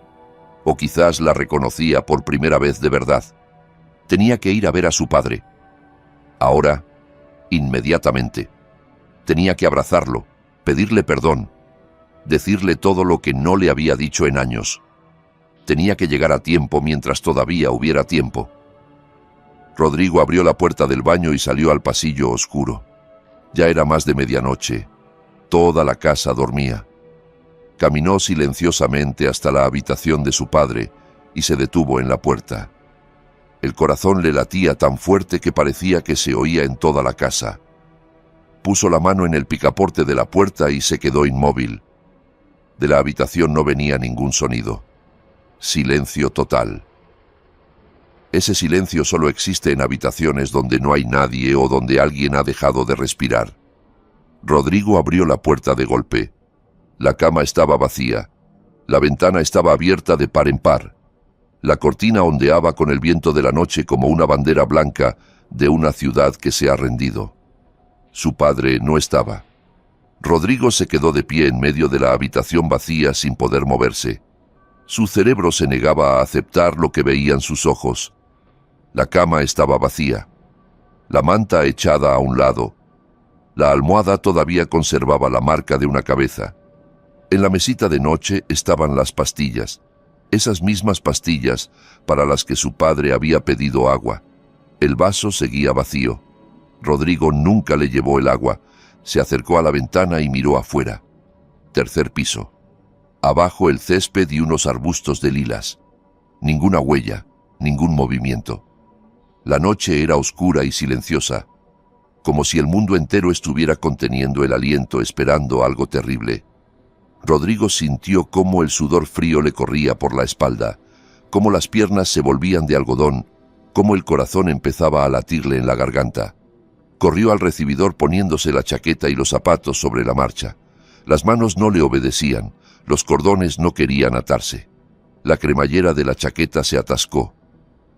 O quizás la reconocía por primera vez de verdad. Tenía que ir a ver a su padre. Ahora, inmediatamente. Tenía que abrazarlo, pedirle perdón, decirle todo lo que no le había dicho en años. Tenía que llegar a tiempo mientras todavía hubiera tiempo. Rodrigo abrió la puerta del baño y salió al pasillo oscuro. Ya era más de medianoche. Toda la casa dormía. Caminó silenciosamente hasta la habitación de su padre y se detuvo en la puerta. El corazón le latía tan fuerte que parecía que se oía en toda la casa. Puso la mano en el picaporte de la puerta y se quedó inmóvil. De la habitación no venía ningún sonido. Silencio total. Ese silencio solo existe en habitaciones donde no hay nadie o donde alguien ha dejado de respirar. Rodrigo abrió la puerta de golpe. La cama estaba vacía. La ventana estaba abierta de par en par. La cortina ondeaba con el viento de la noche como una bandera blanca de una ciudad que se ha rendido. Su padre no estaba. Rodrigo se quedó de pie en medio de la habitación vacía sin poder moverse. Su cerebro se negaba a aceptar lo que veían sus ojos. La cama estaba vacía. La manta echada a un lado. La almohada todavía conservaba la marca de una cabeza. En la mesita de noche estaban las pastillas. Esas mismas pastillas para las que su padre había pedido agua. El vaso seguía vacío. Rodrigo nunca le llevó el agua. Se acercó a la ventana y miró afuera. Tercer piso. Abajo el césped y unos arbustos de lilas. Ninguna huella, ningún movimiento. La noche era oscura y silenciosa, como si el mundo entero estuviera conteniendo el aliento esperando algo terrible. Rodrigo sintió cómo el sudor frío le corría por la espalda, cómo las piernas se volvían de algodón, cómo el corazón empezaba a latirle en la garganta. Corrió al recibidor poniéndose la chaqueta y los zapatos sobre la marcha. Las manos no le obedecían, los cordones no querían atarse. La cremallera de la chaqueta se atascó.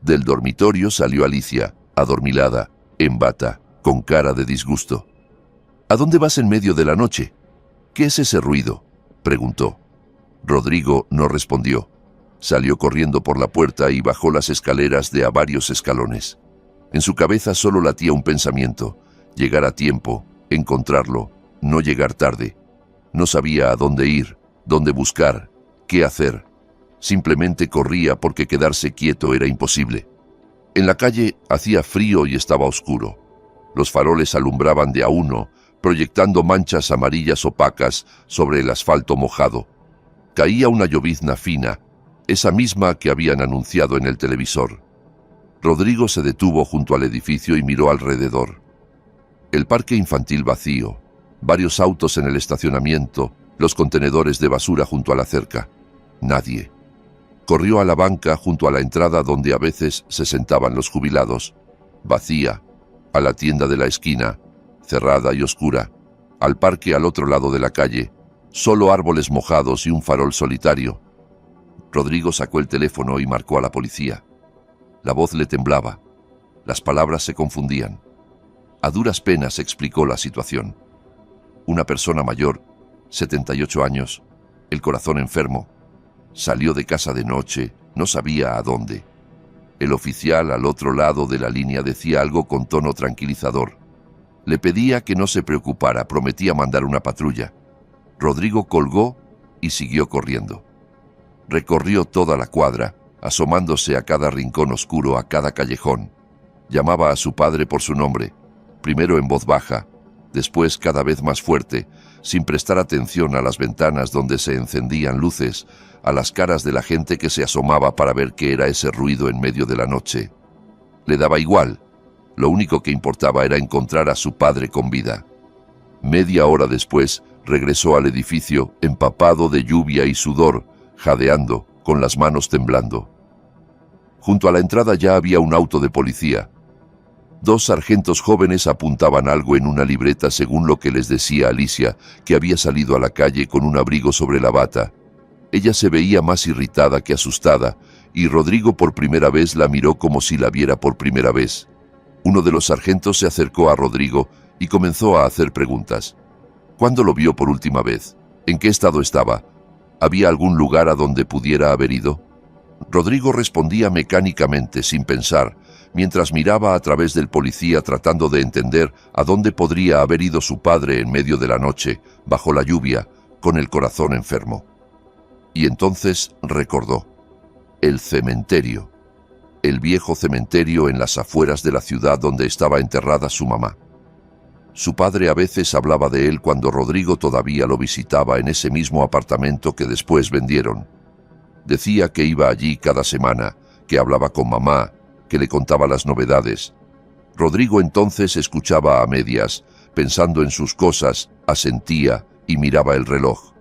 Del dormitorio salió Alicia, adormilada, en bata, con cara de disgusto. ¿A dónde vas en medio de la noche? ¿Qué es ese ruido?, preguntó. Rodrigo no respondió. Salió corriendo por la puerta y bajó las escaleras de a varios escalones. En su cabeza solo latía un pensamiento: llegar a tiempo, encontrarlo, no llegar tarde. No sabía a dónde ir, dónde buscar, qué hacer. Simplemente corría porque quedarse quieto era imposible. En la calle hacía frío y estaba oscuro. Los faroles alumbraban de a uno, proyectando manchas amarillas opacas sobre el asfalto mojado. Caía una llovizna fina, esa misma que habían anunciado en el televisor. Rodrigo se detuvo junto al edificio y miró alrededor. El parque infantil vacío, varios autos en el estacionamiento, los contenedores de basura junto a la cerca. Nadie. Corrió a la banca junto a la entrada donde a veces se sentaban los jubilados. Vacía. A la tienda de la esquina, cerrada y oscura. Al parque al otro lado de la calle. Solo árboles mojados y un farol solitario. Rodrigo sacó el teléfono y marcó a la policía. La voz le temblaba. Las palabras se confundían. A duras penas explicó la situación. Una persona mayor, 78 años, el corazón enfermo. Salió de casa de noche, no sabía a dónde. El oficial al otro lado de la línea decía algo con tono tranquilizador. Le pedía que no se preocupara, prometía mandar una patrulla. Rodrigo colgó y siguió corriendo. Recorrió toda la cuadra, asomándose a cada rincón oscuro, a cada callejón. Llamaba a su padre por su nombre, primero en voz baja, después cada vez más fuerte, sin prestar atención a las ventanas donde se encendían luces, a las caras de la gente que se asomaba para ver qué era ese ruido en medio de la noche. Le daba igual. Lo único que importaba era encontrar a su padre con vida. Media hora después, regresó al edificio, empapado de lluvia y sudor, jadeando, con las manos temblando. Junto a la entrada ya había un auto de policía. 2 sargentos jóvenes apuntaban algo en una libreta según lo que les decía Alicia, que había salido a la calle con un abrigo sobre la bata. Ella se veía más irritada que asustada, y Rodrigo por primera vez la miró como si la viera por primera vez. Uno de los sargentos se acercó a Rodrigo y comenzó a hacer preguntas. ¿Cuándo lo vio por última vez? ¿En qué estado estaba? ¿Había algún lugar a donde pudiera haber ido? Rodrigo respondía mecánicamente, sin pensar, mientras miraba a través del policía tratando de entender a dónde podría haber ido su padre en medio de la noche, bajo la lluvia, con el corazón enfermo. Y entonces recordó. El cementerio. el viejo cementerio en las afueras de la ciudad donde estaba enterrada su mamá. Su padre a veces hablaba de él cuando Rodrigo todavía lo visitaba en ese mismo apartamento que después vendieron. Decía que iba allí cada semana, que hablaba con mamá, que le contaba las novedades. Rodrigo entonces escuchaba a medias, pensando en sus cosas, asentía y miraba el reloj.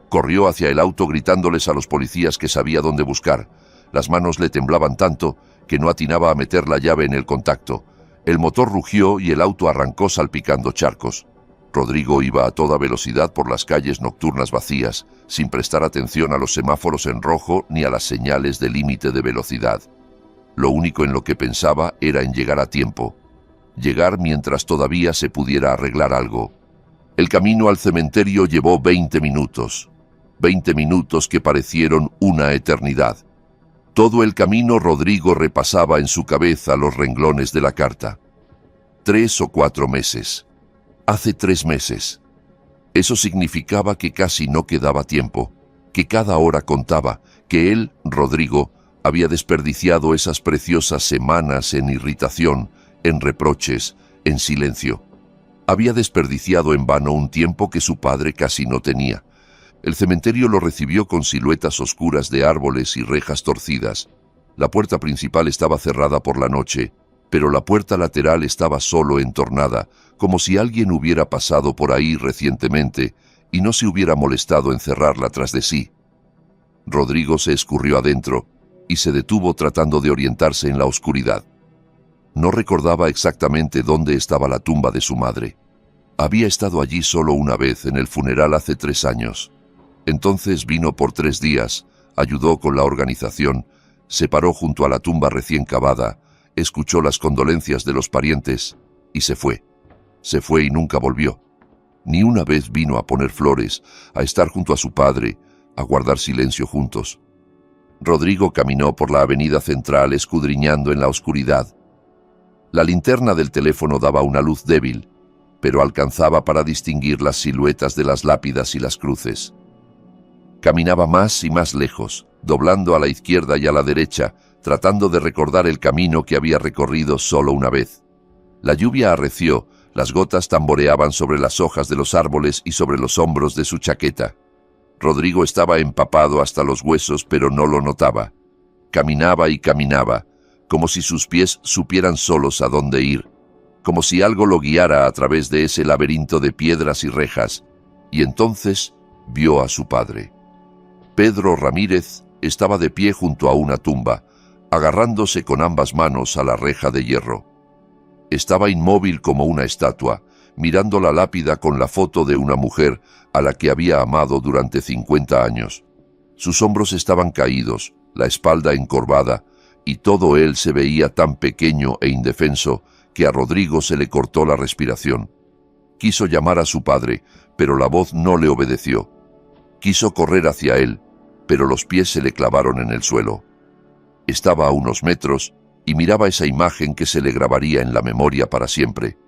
Corrió hacia el auto gritándoles a los policías que sabía dónde buscar. Las manos le temblaban tanto que no atinaba a meter la llave en el contacto. El motor rugió y el auto arrancó salpicando charcos. Rodrigo iba a toda velocidad por las calles nocturnas vacías, sin prestar atención a los semáforos en rojo ni a las señales de límite de velocidad. Lo único en lo que pensaba era en llegar a tiempo. Llegar mientras todavía se pudiera arreglar algo. El camino al cementerio llevó 20 minutos. 20 minutos que parecieron una eternidad. Todo el camino Rodrigo repasaba en su cabeza los renglones de la carta. 3 o 4 meses. Hace 3 meses. Eso significaba que casi no quedaba tiempo, que cada hora contaba, que él, Rodrigo, había desperdiciado esas preciosas semanas en irritación, en reproches, en silencio. Había desperdiciado en vano un tiempo que su padre casi no tenía. El cementerio lo recibió con siluetas oscuras de árboles y rejas torcidas. La puerta principal estaba cerrada por la noche, pero la puerta lateral estaba solo entornada, como si alguien hubiera pasado por ahí recientemente y no se hubiera molestado en cerrarla tras de sí. Rodrigo se escurrió adentro y se detuvo tratando de orientarse en la oscuridad. No recordaba exactamente dónde estaba la tumba de su madre. Había estado allí solo una vez en el funeral hace 3 años. Entonces vino por 3 días, ayudó con la organización, se paró junto a la tumba recién cavada, escuchó las condolencias de los parientes y se fue. Se fue y nunca volvió. Ni una vez vino a poner flores, a estar junto a su padre, a guardar silencio juntos. Rodrigo caminó por la avenida central escudriñando en la oscuridad. La linterna del teléfono daba una luz débil, pero alcanzaba para distinguir las siluetas de las lápidas y las cruces. Caminaba más y más lejos, doblando a la izquierda y a la derecha, tratando de recordar el camino que había recorrido solo una vez. La lluvia arreció, las gotas tamboreaban sobre las hojas de los árboles y sobre los hombros de su chaqueta. Rodrigo estaba empapado hasta los huesos, pero no lo notaba. Caminaba y caminaba, como si sus pies supieran solos a dónde ir, como si algo lo guiara a través de ese laberinto de piedras y rejas, y entonces vio a su padre. Pedro Ramírez estaba de pie junto a una tumba, agarrándose con ambas manos a la reja de hierro. Estaba inmóvil como una estatua, mirando la lápida con la foto de una mujer a la que había amado durante 50 años. Sus hombros estaban caídos, la espalda encorvada, y todo él se veía tan pequeño e indefenso que a Rodrigo se le cortó la respiración. Quiso llamar a su padre, pero la voz no le obedeció. Quiso correr hacia él, pero los pies se le clavaron en el suelo. Estaba a unos metros y miraba esa imagen que se le grabaría en la memoria para siempre.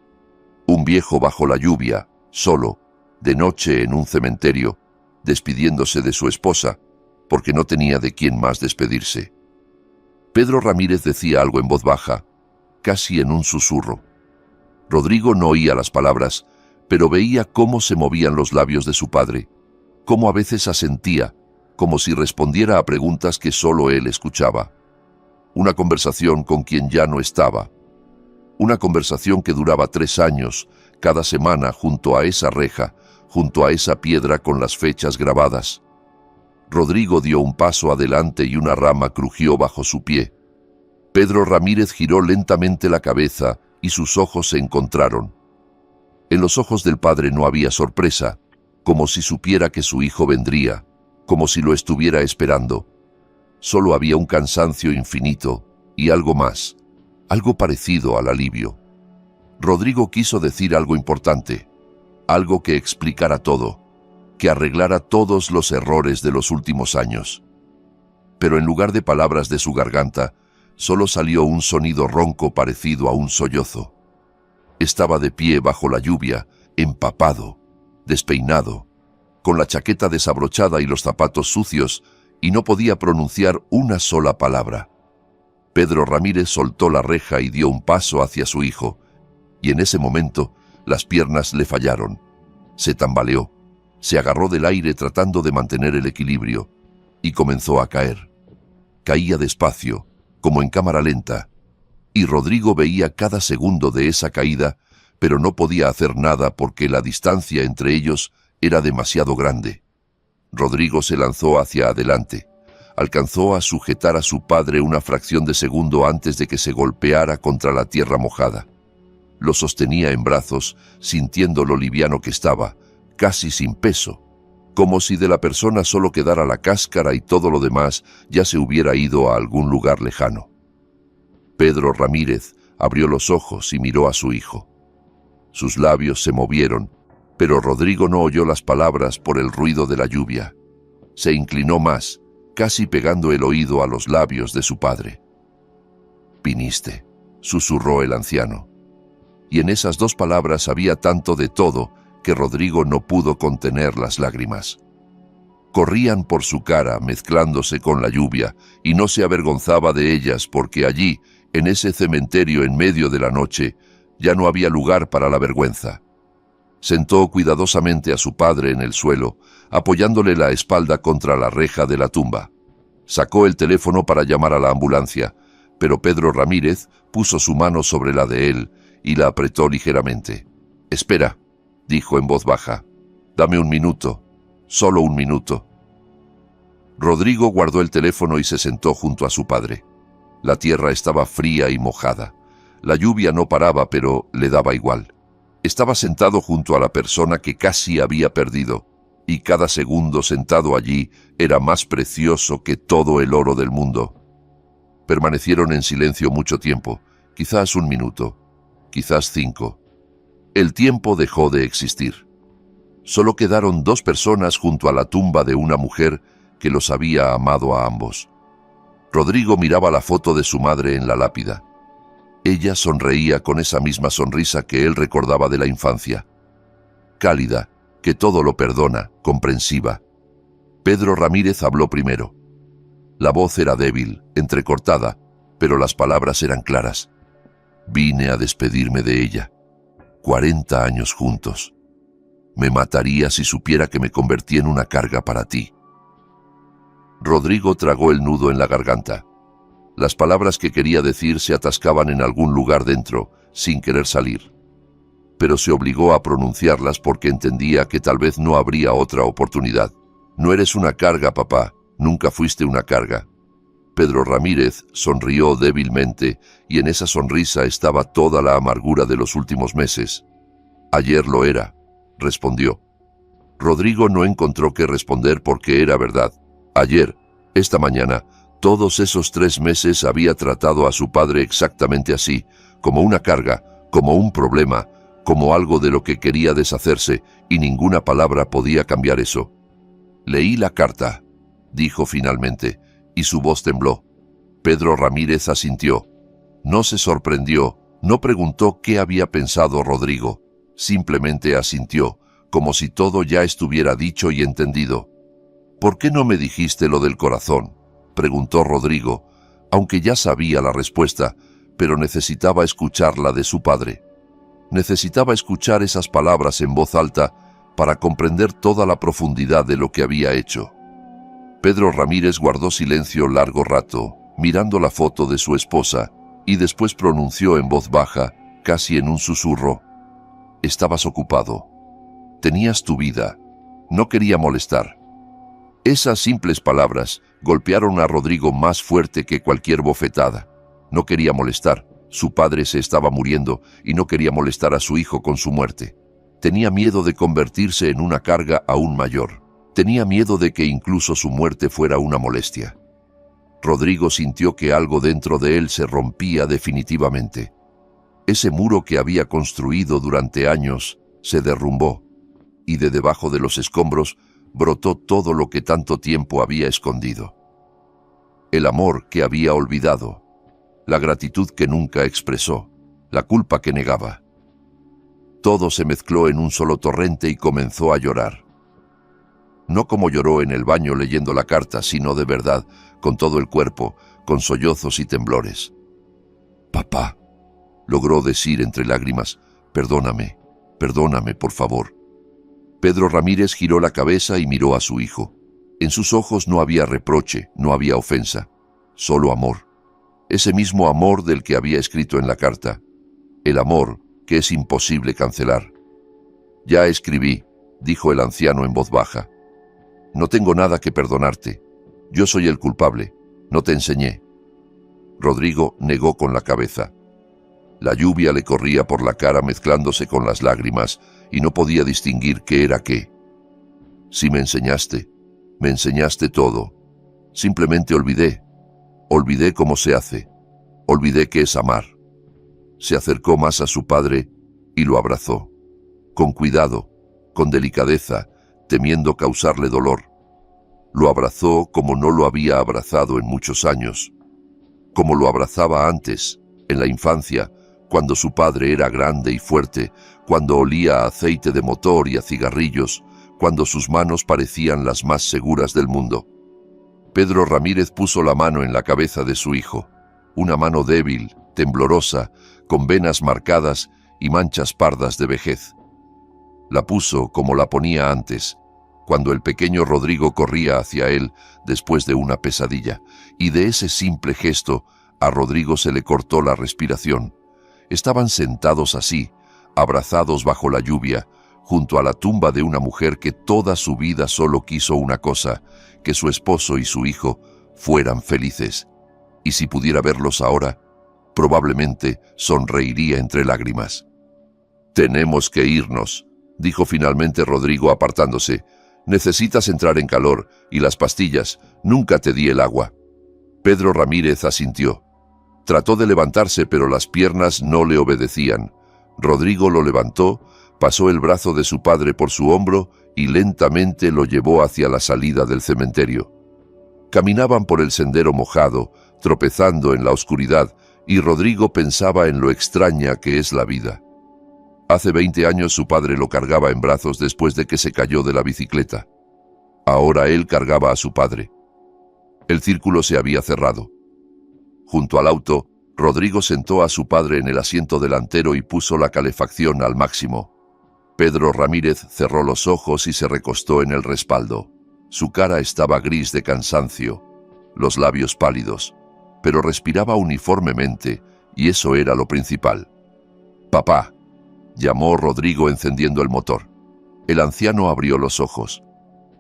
Un viejo bajo la lluvia, solo, de noche en un cementerio, despidiéndose de su esposa, porque no tenía de quién más despedirse. Pedro Ramírez decía algo en voz baja, casi en un susurro. Rodrigo no oía las palabras, pero veía cómo se movían los labios de su padre, cómo a veces asentía, como si respondiera a preguntas que solo él escuchaba. Una conversación con quien ya no estaba. Una conversación que duraba 3 años, cada semana junto a esa reja, junto a esa piedra con las fechas grabadas. Rodrigo dio un paso adelante y una rama crujió bajo su pie. Pedro Ramírez giró lentamente la cabeza y sus ojos se encontraron. En los ojos del padre no había sorpresa, como si supiera que su hijo vendría, como si lo estuviera esperando. Solo había un cansancio infinito y algo más, algo parecido al alivio. Rodrigo quiso decir algo importante, algo que explicara todo, que arreglara todos los errores de los últimos años. Pero en lugar de palabras de su garganta, solo salió un sonido ronco parecido a un sollozo. Estaba de pie bajo la lluvia, empapado, despeinado, con la chaqueta desabrochada y los zapatos sucios, y no podía pronunciar una sola palabra. Pedro Ramírez soltó la reja y dio un paso hacia su hijo, y en ese momento las piernas le fallaron. Se tambaleó, se agarró del aire tratando de mantener el equilibrio, y comenzó a caer. Caía despacio, como en cámara lenta, y Rodrigo veía cada segundo de esa caída, pero no podía hacer nada porque la distancia entre ellos era demasiado grande. Rodrigo se lanzó hacia adelante. Alcanzó a sujetar a su padre una fracción de segundo antes de que se golpeara contra la tierra mojada. Lo sostenía en brazos, sintiendo lo liviano que estaba, casi sin peso, como si de la persona solo quedara la cáscara y todo lo demás ya se hubiera ido a algún lugar lejano. Pedro Ramírez abrió los ojos y miró a su hijo. Sus labios se movieron, pero Rodrigo no oyó las palabras por el ruido de la lluvia. Se inclinó más, casi pegando el oído a los labios de su padre. «Viniste», susurró el anciano. Y en esas dos palabras había tanto de todo que Rodrigo no pudo contener las lágrimas. Corrían por su cara mezclándose con la lluvia y no se avergonzaba de ellas porque allí, en ese cementerio en medio de la noche, ya no había lugar para la vergüenza. Sentó cuidadosamente a su padre en el suelo, apoyándole la espalda contra la reja de la tumba. Sacó el teléfono para llamar a la ambulancia, pero Pedro Ramírez puso su mano sobre la de él y la apretó ligeramente. «Espera», dijo en voz baja. «Dame un minuto, solo un minuto». Rodrigo guardó el teléfono y se sentó junto a su padre. La tierra estaba fría y mojada. La lluvia no paraba, pero le daba igual. Estaba sentado junto a la persona que casi había perdido, y cada segundo sentado allí era más precioso que todo el oro del mundo. Permanecieron en silencio mucho tiempo, quizás un minuto, quizás 5. El tiempo dejó de existir. Solo quedaron dos personas junto a la tumba de una mujer que los había amado a ambos. Rodrigo miraba la foto de su madre en la lápida. Ella sonreía con esa misma sonrisa que él recordaba de la infancia. Cálida, que todo lo perdona, comprensiva. Pedro Ramírez habló primero. La voz era débil, entrecortada, pero las palabras eran claras. «Vine a despedirme de ella. 40 años juntos. Me mataría si supiera que me convertí en una carga para ti». Rodrigo tragó el nudo en la garganta. Las palabras que quería decir se atascaban en algún lugar dentro, sin querer salir. Pero se obligó a pronunciarlas porque entendía que tal vez no habría otra oportunidad. «No eres una carga, papá. Nunca fuiste una carga». Pedro Ramírez sonrió débilmente y en esa sonrisa estaba toda la amargura de los últimos meses. «Ayer lo era», respondió. Rodrigo no encontró qué responder porque era verdad. Ayer, esta mañana, todos esos 3 meses había tratado a su padre exactamente así, como una carga, como un problema, como algo de lo que quería deshacerse, y ninguna palabra podía cambiar eso. «Leí la carta», dijo finalmente, y su voz tembló. Pedro Ramírez asintió. No se sorprendió, no preguntó qué había pensado Rodrigo, simplemente asintió, como si todo ya estuviera dicho y entendido. «¿Por qué no me dijiste lo del corazón?», preguntó Rodrigo, aunque ya sabía la respuesta, pero necesitaba escucharla de su padre. Necesitaba escuchar esas palabras en voz alta para comprender toda la profundidad de lo que había hecho. Pedro Ramírez guardó silencio largo rato, mirando la foto de su esposa, y después pronunció en voz baja, casi en un susurro: «Estabas ocupado. Tenías tu vida. No quería molestar». Esas simples palabras golpearon a Rodrigo más fuerte que cualquier bofetada. No quería molestar. Su padre se estaba muriendo y no quería molestar a su hijo con su muerte. Tenía miedo de convertirse en una carga aún mayor. Tenía miedo de que incluso su muerte fuera una molestia. Rodrigo sintió que algo dentro de él se rompía definitivamente. Ese muro que había construido durante años se derrumbó, y de debajo de los escombros brotó todo lo que tanto tiempo había escondido. El amor que había olvidado, la gratitud que nunca expresó, la culpa que negaba. Todo se mezcló en un solo torrente y comenzó a llorar. No como lloró en el baño leyendo la carta, sino de verdad, con todo el cuerpo, con sollozos y temblores. «Papá», logró decir entre lágrimas, «perdóname, perdóname, por favor». Pedro Ramírez giró la cabeza y miró a su hijo. En sus ojos no había reproche, no había ofensa, solo amor. Ese mismo amor del que había escrito en la carta. El amor que es imposible cancelar. «Ya escribí», dijo el anciano en voz baja. «No tengo nada que perdonarte. Yo soy el culpable. No te enseñé». Rodrigo negó con la cabeza. La lluvia le corría por la cara mezclándose con las lágrimas y no podía distinguir qué era qué. «Sí me enseñaste todo. Simplemente olvidé. Olvidé cómo se hace. Olvidé qué es amar». Se acercó más a su padre y lo abrazó. Con cuidado, con delicadeza, temiendo causarle dolor. Lo abrazó como no lo había abrazado en muchos años. Como lo abrazaba antes, en la infancia, cuando su padre era grande y fuerte, cuando olía a aceite de motor y a cigarrillos, cuando sus manos parecían las más seguras del mundo. Pedro Ramírez puso la mano en la cabeza de su hijo, una mano débil, temblorosa, con venas marcadas y manchas pardas de vejez. La puso como la ponía antes, cuando el pequeño Rodrigo corría hacia él después de una pesadilla, y de ese simple gesto a Rodrigo se le cortó la respiración. Estaban sentados así, abrazados bajo la lluvia, junto a la tumba de una mujer que toda su vida solo quiso una cosa, que su esposo y su hijo fueran felices. Y si pudiera verlos ahora, probablemente sonreiría entre lágrimas. «Tenemos que irnos», dijo finalmente Rodrigo apartándose. «Necesitas entrar en calor, y las pastillas, nunca te di el agua». Pedro Ramírez asintió. Trató de levantarse, pero las piernas no le obedecían. Rodrigo lo levantó, pasó el brazo de su padre por su hombro y lentamente lo llevó hacia la salida del cementerio. Caminaban por el sendero mojado, tropezando en la oscuridad, y Rodrigo pensaba en lo extraña que es la vida. Hace 20 años su padre lo cargaba en brazos después de que se cayó de la bicicleta. Ahora él cargaba a su padre. El círculo se había cerrado. Junto al auto, Rodrigo sentó a su padre en el asiento delantero y puso la calefacción al máximo. Pedro Ramírez cerró los ojos y se recostó en el respaldo. Su cara estaba gris de cansancio, los labios pálidos, pero respiraba uniformemente, y eso era lo principal. «Papá», llamó Rodrigo encendiendo el motor. El anciano abrió los ojos.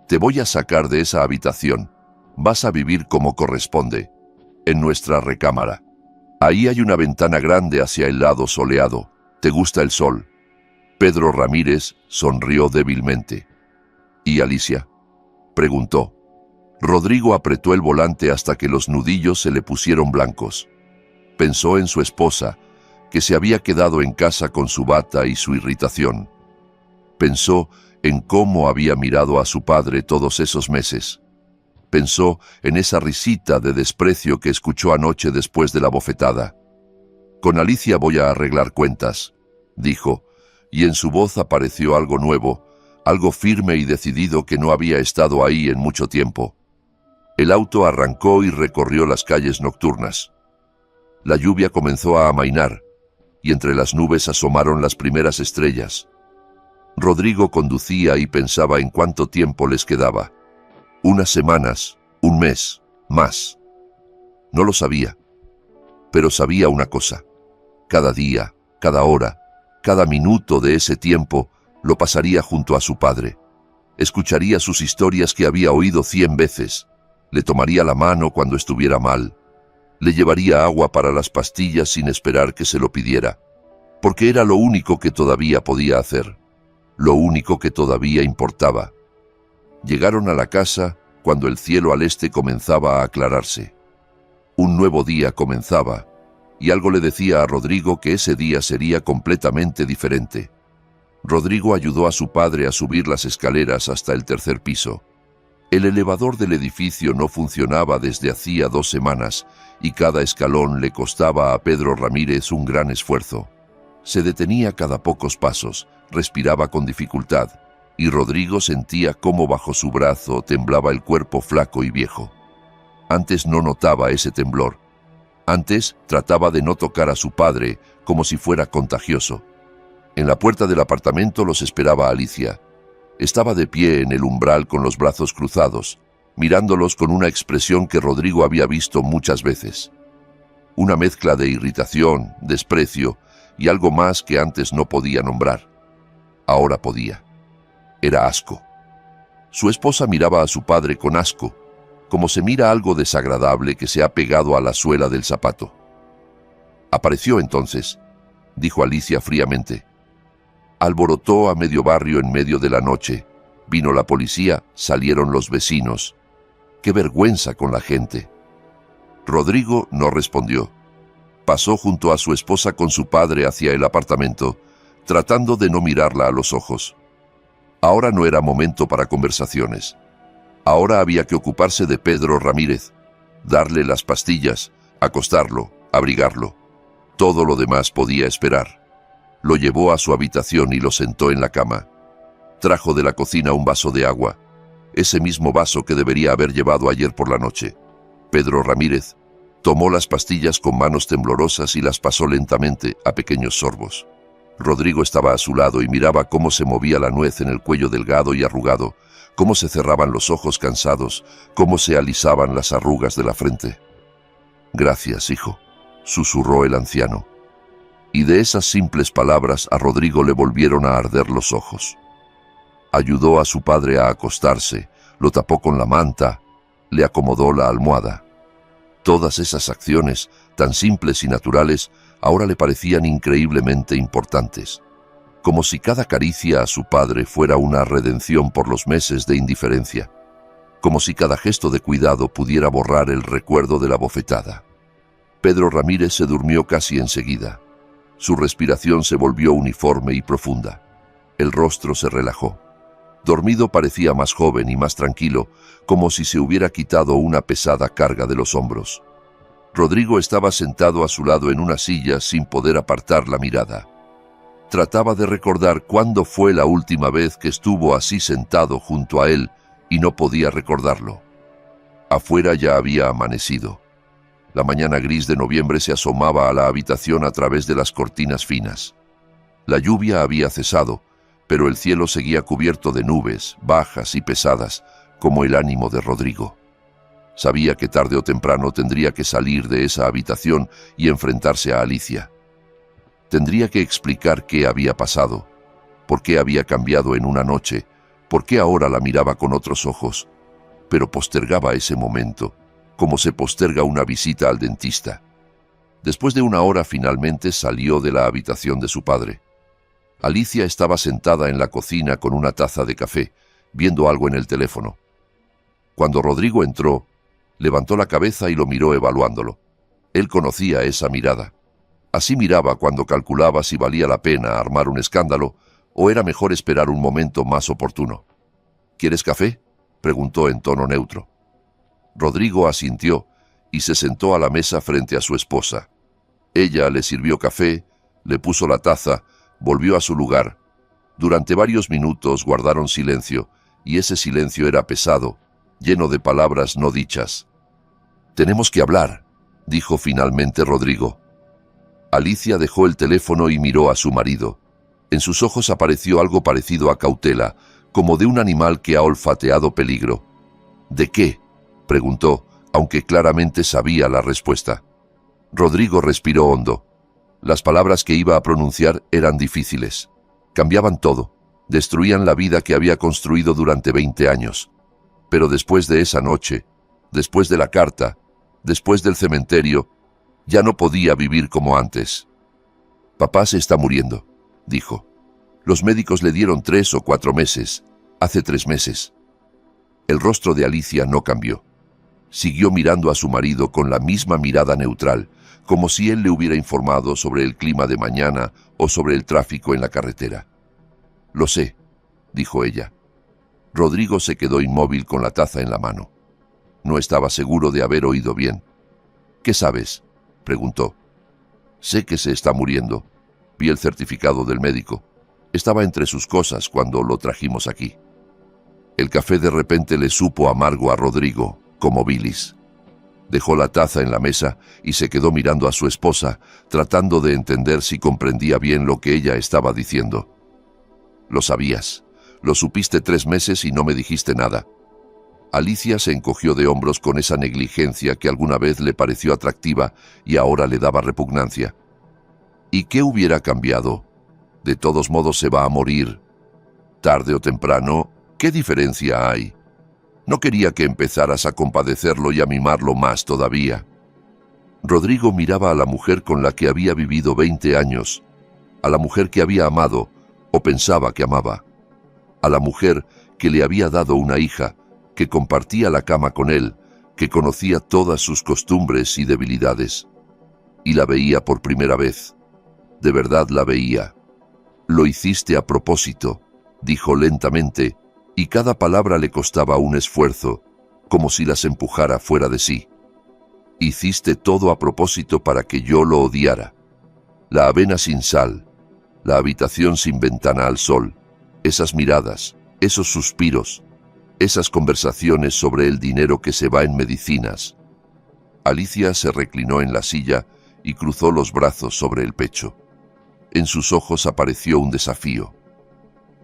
«Te voy a sacar de esa habitación. Vas a vivir como corresponde, en nuestra recámara. Ahí hay una ventana grande hacia el lado soleado. ¿Te gusta el sol?» Pedro Ramírez sonrió débilmente. «¿Y Alicia?», preguntó. Rodrigo apretó el volante hasta que los nudillos se le pusieron blancos. Pensó en su esposa, que se había quedado en casa con su bata y su irritación. Pensó en cómo había mirado a su padre todos esos meses. Pensó en esa risita de desprecio que escuchó anoche después de la bofetada. «Con Alicia voy a arreglar cuentas», dijo, y en su voz apareció algo nuevo, algo firme y decidido que no había estado ahí en mucho tiempo. El auto arrancó y recorrió las calles nocturnas. La lluvia comenzó a amainar, y entre las nubes asomaron las primeras estrellas. Rodrigo conducía y pensaba en cuánto tiempo les quedaba. Unas semanas, un mes, más. No lo sabía, pero sabía una cosa. Cada día, cada hora, cada minuto de ese tiempo lo pasaría junto a su padre. Escucharía sus historias que había oído 100 veces. Le tomaría la mano cuando estuviera mal. Le llevaría agua para las pastillas sin esperar que se lo pidiera, porque era lo único que todavía podía hacer, lo único que todavía importaba. Llegaron a la casa cuando el cielo al este comenzaba a aclararse. Un nuevo día comenzaba, y algo le decía a Rodrigo que ese día sería completamente diferente. Rodrigo ayudó a su padre a subir las escaleras hasta el 3er piso. El elevador del edificio no funcionaba desde hacía 2 semanas, y cada escalón le costaba a Pedro Ramírez un gran esfuerzo. Se detenía cada pocos pasos, respiraba con dificultad, y Rodrigo sentía cómo bajo su brazo temblaba el cuerpo flaco y viejo. Antes no notaba ese temblor. Antes trataba de no tocar a su padre como si fuera contagioso. En la puerta del apartamento los esperaba Alicia. Estaba de pie en el umbral con los brazos cruzados, mirándolos con una expresión que Rodrigo había visto muchas veces. Una mezcla de irritación, desprecio y algo más que antes no podía nombrar. Ahora podía. Era asco. Su esposa miraba a su padre con asco, como se mira algo desagradable que se ha pegado a la suela del zapato. Apareció entonces, dijo Alicia fríamente. Alborotó a medio barrio en medio de la noche. Vino la policía, salieron los vecinos. ¡Qué vergüenza con la gente! Rodrigo no respondió. Pasó junto a su esposa con su padre hacia el apartamento, tratando de no mirarla a los ojos. Ahora no era momento para conversaciones. Ahora había que ocuparse de Pedro Ramírez, darle las pastillas, acostarlo, abrigarlo. Todo lo demás podía esperar. Lo llevó a su habitación y lo sentó en la cama. Trajo de la cocina un vaso de agua, ese mismo vaso que debería haber llevado ayer por la noche. Pedro Ramírez tomó las pastillas con manos temblorosas y las pasó lentamente a pequeños sorbos. Rodrigo estaba a su lado y miraba cómo se movía la nuez en el cuello delgado y arrugado, cómo se cerraban los ojos cansados, cómo se alisaban las arrugas de la frente. «Gracias, hijo», susurró el anciano. Y de esas simples palabras a Rodrigo le volvieron a arder los ojos. Ayudó a su padre a acostarse, lo tapó con la manta, le acomodó la almohada. Todas esas acciones, tan simples y naturales, ahora le parecían increíblemente importantes. Como si cada caricia a su padre fuera una redención por los meses de indiferencia. Como si cada gesto de cuidado pudiera borrar el recuerdo de la bofetada. Pedro Ramírez se durmió casi enseguida. Su respiración se volvió uniforme y profunda. El rostro se relajó. Dormido parecía más joven y más tranquilo, como si se hubiera quitado una pesada carga de los hombros. Rodrigo estaba sentado a su lado en una silla sin poder apartar la mirada. Trataba de recordar cuándo fue la última vez que estuvo así sentado junto a él y no podía recordarlo. Afuera ya había amanecido. La mañana gris de noviembre se asomaba a la habitación a través de las cortinas finas. La lluvia había cesado, pero el cielo seguía cubierto de nubes, bajas y pesadas, como el ánimo de Rodrigo. Sabía que tarde o temprano tendría que salir de esa habitación y enfrentarse a Alicia. Tendría que explicar qué había pasado, por qué había cambiado en una noche, por qué ahora la miraba con otros ojos, pero postergaba ese momento, como se posterga una visita al dentista. Después de una hora finalmente salió de la habitación de su padre. Alicia estaba sentada en la cocina con una taza de café, viendo algo en el teléfono. Cuando Rodrigo entró, levantó la cabeza y lo miró evaluándolo. Él conocía esa mirada. Así miraba cuando calculaba si valía la pena armar un escándalo o era mejor esperar un momento más oportuno. «¿Quieres café?», preguntó en tono neutro. Rodrigo asintió y se sentó a la mesa frente a su esposa. Ella le sirvió café, le puso la taza, volvió a su lugar. Durante varios minutos guardaron silencio, y ese silencio era pesado, lleno de palabras no dichas. «Tenemos que hablar», dijo finalmente Rodrigo. Alicia dejó el teléfono y miró a su marido. En sus ojos apareció algo parecido a cautela, como de un animal que ha olfateado peligro. «¿De qué?», preguntó, aunque claramente sabía la respuesta. Rodrigo respiró hondo. Las palabras que iba a pronunciar eran difíciles. Cambiaban todo. Destruían la vida que había construido durante 20 años. Pero después de esa noche, después de la carta, después del cementerio, ya no podía vivir como antes. «Papá se está muriendo», dijo. «Los médicos le dieron 3 o 4 meses. Hace 3 meses». El rostro de Alicia no cambió. Siguió mirando a su marido con la misma mirada neutral, como si él le hubiera informado sobre el clima de mañana o sobre el tráfico en la carretera. «Lo sé», dijo ella. Rodrigo se quedó inmóvil con la taza en la mano. No estaba seguro de haber oído bien. «¿Qué sabes?», preguntó. «Sé que se está muriendo. Vi el certificado del médico. Estaba entre sus cosas cuando lo trajimos aquí». El café de repente le supo amargo a Rodrigo, como bilis. Dejó la taza en la mesa y se quedó mirando a su esposa, tratando de entender si comprendía bien lo que ella estaba diciendo. «Lo sabías. Lo supiste 3 meses y no me dijiste nada». Alicia se encogió de hombros con esa negligencia que alguna vez le pareció atractiva y ahora le daba repugnancia. ¿Y qué hubiera cambiado? De todos modos se va a morir. Tarde o temprano, ¿qué diferencia hay? No quería que empezaras a compadecerlo y a mimarlo más todavía. Rodrigo miraba a la mujer con la que había vivido 20 años, a la mujer que había amado, o pensaba que amaba, a la mujer que le había dado una hija, que compartía la cama con él, que conocía todas sus costumbres y debilidades. Y la veía por primera vez. De verdad la veía. «Lo hiciste a propósito», dijo lentamente, y cada palabra le costaba un esfuerzo, como si las empujara fuera de sí. «Hiciste todo a propósito para que yo lo odiara. La avena sin sal, la habitación sin ventana al sol, esas miradas, esos suspiros, esas conversaciones sobre el dinero que se va en medicinas». Alicia se reclinó en la silla y cruzó los brazos sobre el pecho. En sus ojos apareció un desafío.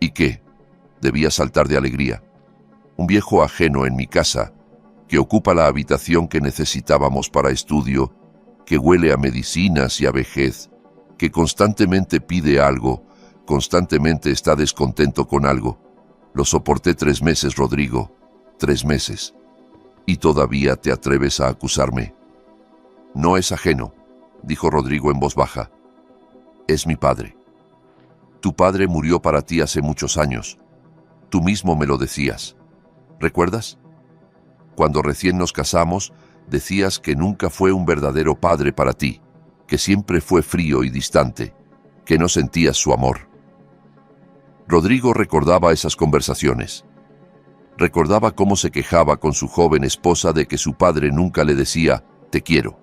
¿Y qué? Debía saltar de alegría. Un viejo ajeno en mi casa, que ocupa la habitación que necesitábamos para estudio, que huele a medicinas y a vejez, que constantemente pide algo, constantemente está descontento con algo. Lo soporté 3 meses, Rodrigo, 3 meses. ¿Y todavía te atreves a acusarme? «No es ajeno», dijo Rodrigo en voz baja. «Es mi padre. Tu padre murió para ti hace muchos años. Tú mismo me lo decías. ¿Recuerdas? Cuando recién nos casamos, decías que nunca fue un verdadero padre para ti, que siempre fue frío y distante, que no sentías su amor». Rodrigo recordaba esas conversaciones. Recordaba cómo se quejaba con su joven esposa de que su padre nunca le decía «te quiero».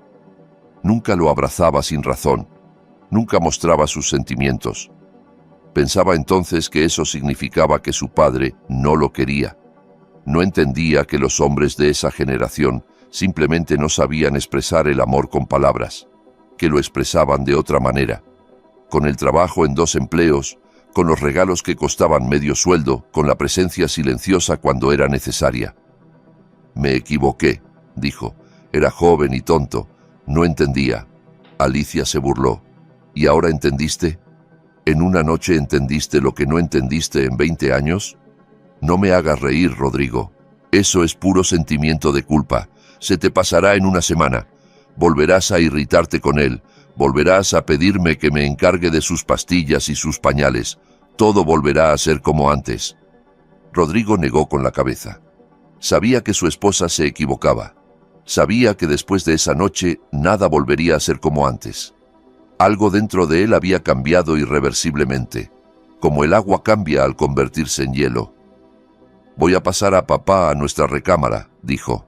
Nunca lo abrazaba sin razón, nunca mostraba sus sentimientos. Pensaba entonces que eso significaba que su padre no lo quería. No entendía que los hombres de esa generación simplemente no sabían expresar el amor con palabras, que lo expresaban de otra manera, con el trabajo en 2 empleos, con los regalos que costaban medio sueldo, con la presencia silenciosa cuando era necesaria. «Me equivoqué», dijo. «Era joven y tonto. No entendía». Alicia se burló. «¿Y ahora entendiste? ¿En una noche entendiste lo que no entendiste en 20 años? No me hagas reír, Rodrigo. Eso es puro sentimiento de culpa. Se te pasará en una semana. Volverás a irritarte con él. Volverás a pedirme que me encargue de sus pastillas y sus pañales. Todo volverá a ser como antes». Rodrigo negó con la cabeza. Sabía que su esposa se equivocaba. Sabía que después de esa noche nada volvería a ser como antes. Algo dentro de él había cambiado irreversiblemente, como el agua cambia al convertirse en hielo. «Voy a pasar a papá a nuestra recámara», dijo.